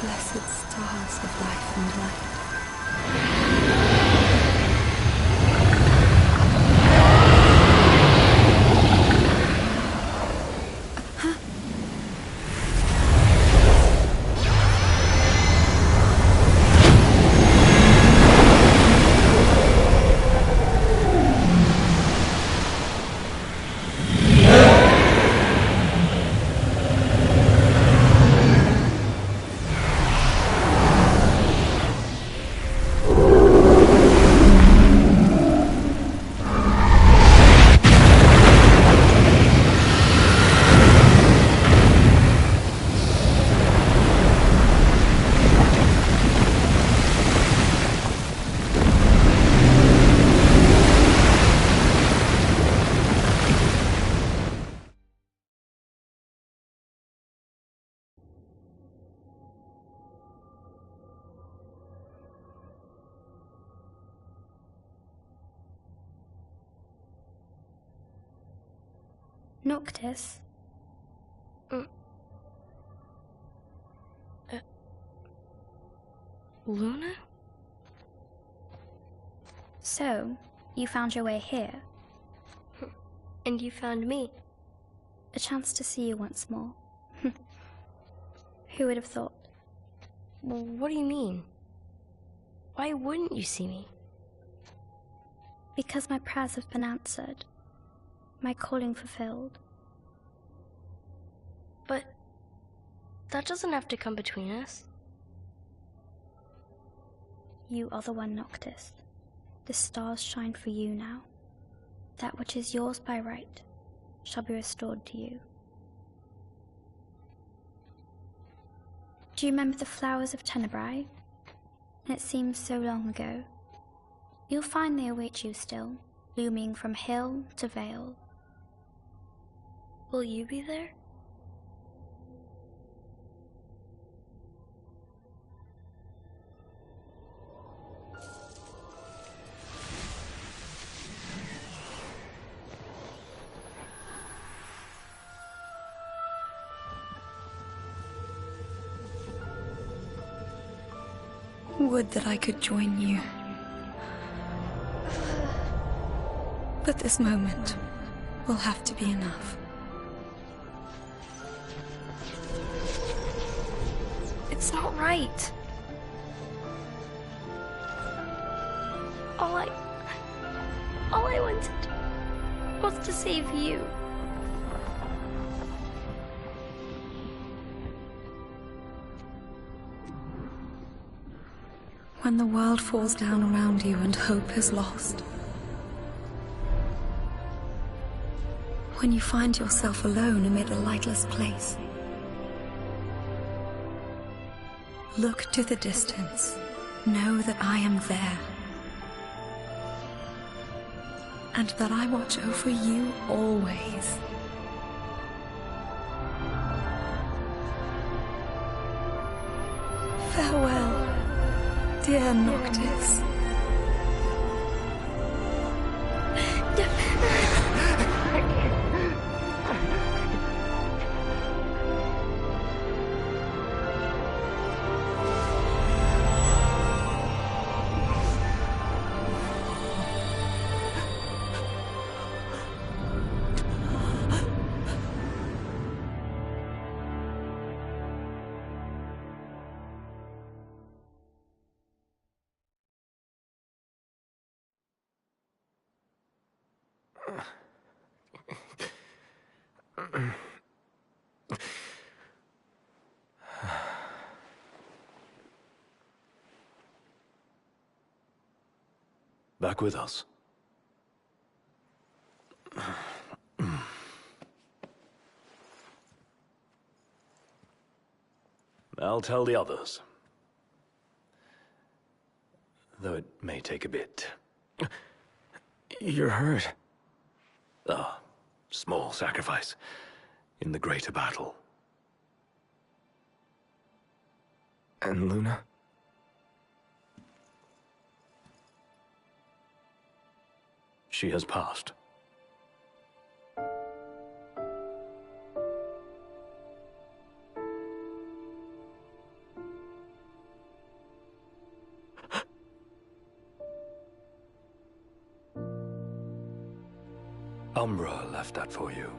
Blessed stars of life and light. Noctis? Luna? So, you found your way here. And you found me. A chance to see you once more. Who would have thought? Well, what do you mean? Why wouldn't you see me? Because my prayers have been answered. My calling fulfilled. But that doesn't have to come between us. You are the one, Noctis. The stars shine for you now. That which is yours by right shall be restored to you. Do you remember the flowers of Tenebrae? It seems so long ago. You'll find they await you still, blooming from hill to vale. Will you be there? Would that I could join you. But this moment will have to be enough. It's not right. All I wanted was to save you. When the world falls down around you and hope is lost. When you find yourself alone amid a lightless place. Look to the distance. Know that I am there. And that I watch over you always. Farewell, dear Noctis. Back with us. I'll tell the others. though it may take a bit. You're hurt. Ah, small sacrifice in the greater battle. And Luna? She has passed. Umbra left that for you.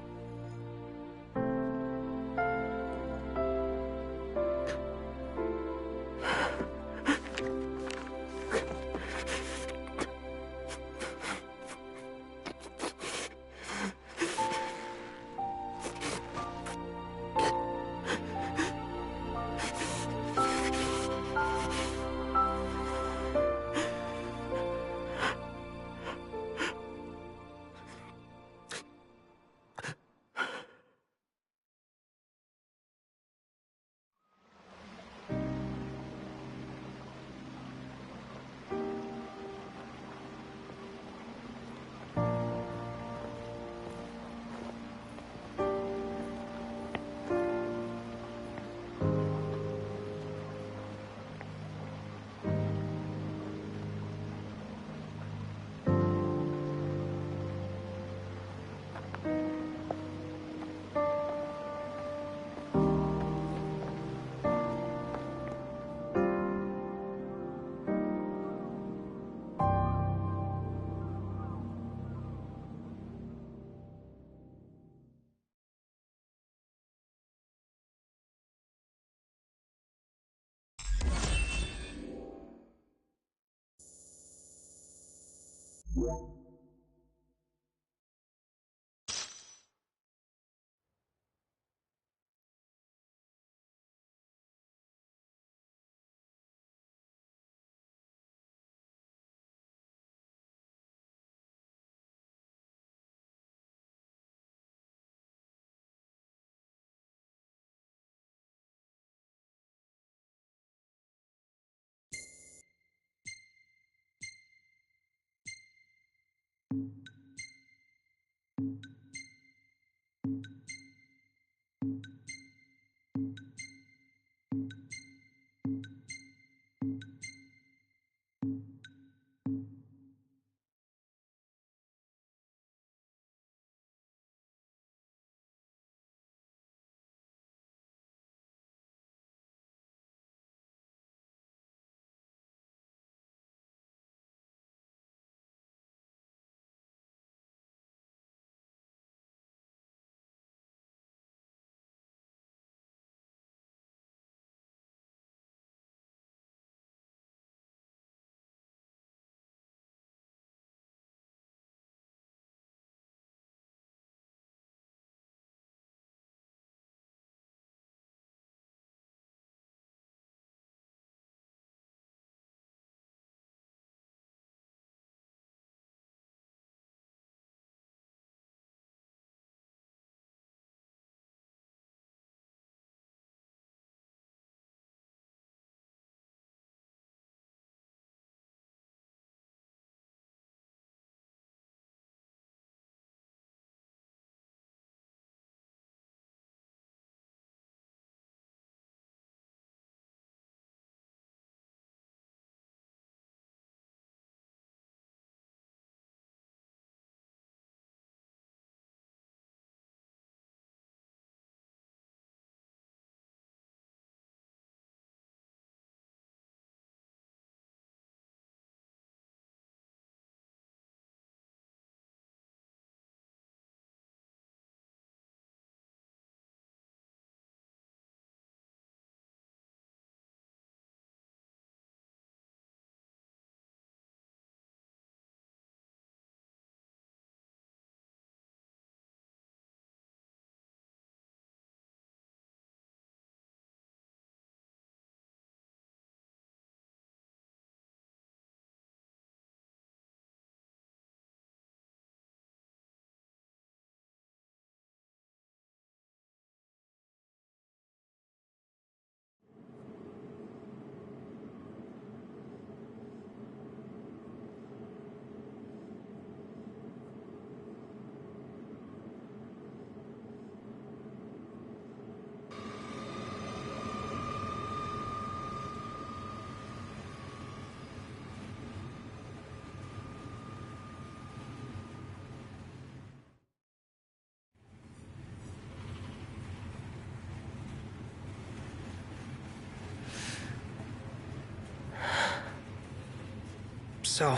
So,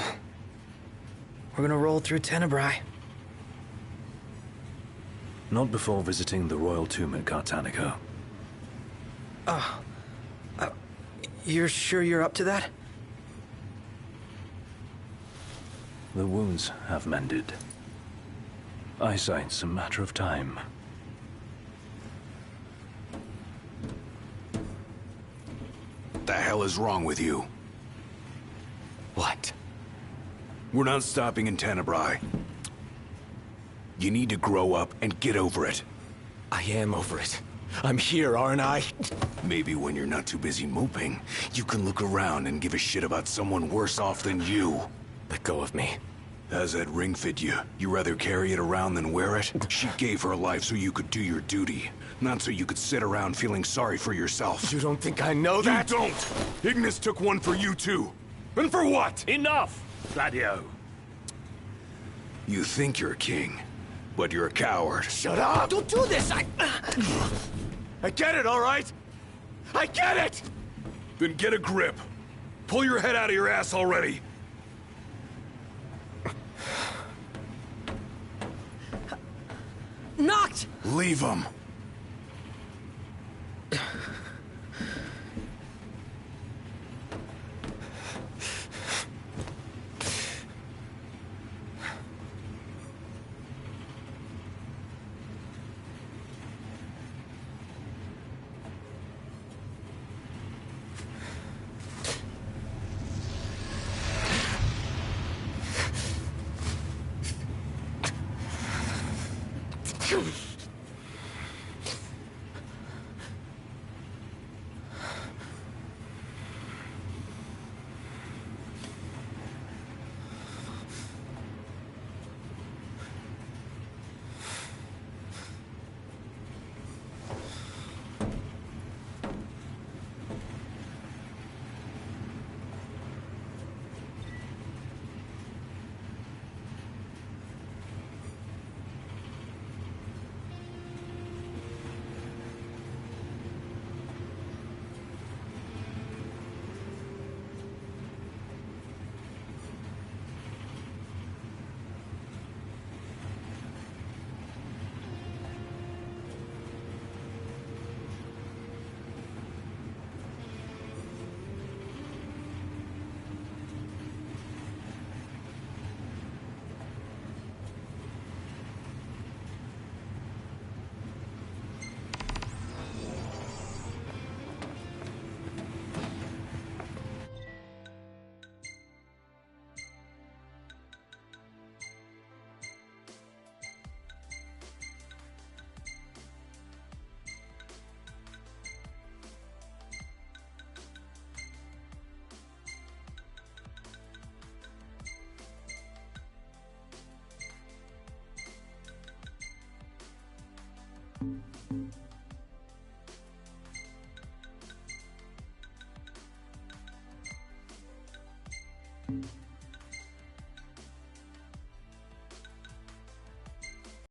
we're gonna roll through Tenebrae. Not before visiting the royal tomb at Cartanico. You're sure you're up to that? The wounds have mended. Eyesight's a matter of time. The hell is wrong with you? What? We're not stopping in Tenebrae. You need to grow up and get over it. I am over it. I'm here, aren't I? Maybe when you're not too busy moping, you can look around and give a shit about someone worse off than you. Let go of me. How's that ring fit you? You rather carry it around than wear it? She gave her life so you could do your duty, not so you could sit around feeling sorry for yourself. You don't think I know that? You don't! Ignis took one for you too. And for what? Enough, Gladio. You think you're a king, but you're a coward. Shut up! Don't do this! I get it, all right? I get it! Then get a grip. Pull your head out of your ass already. Knocked! Leave him.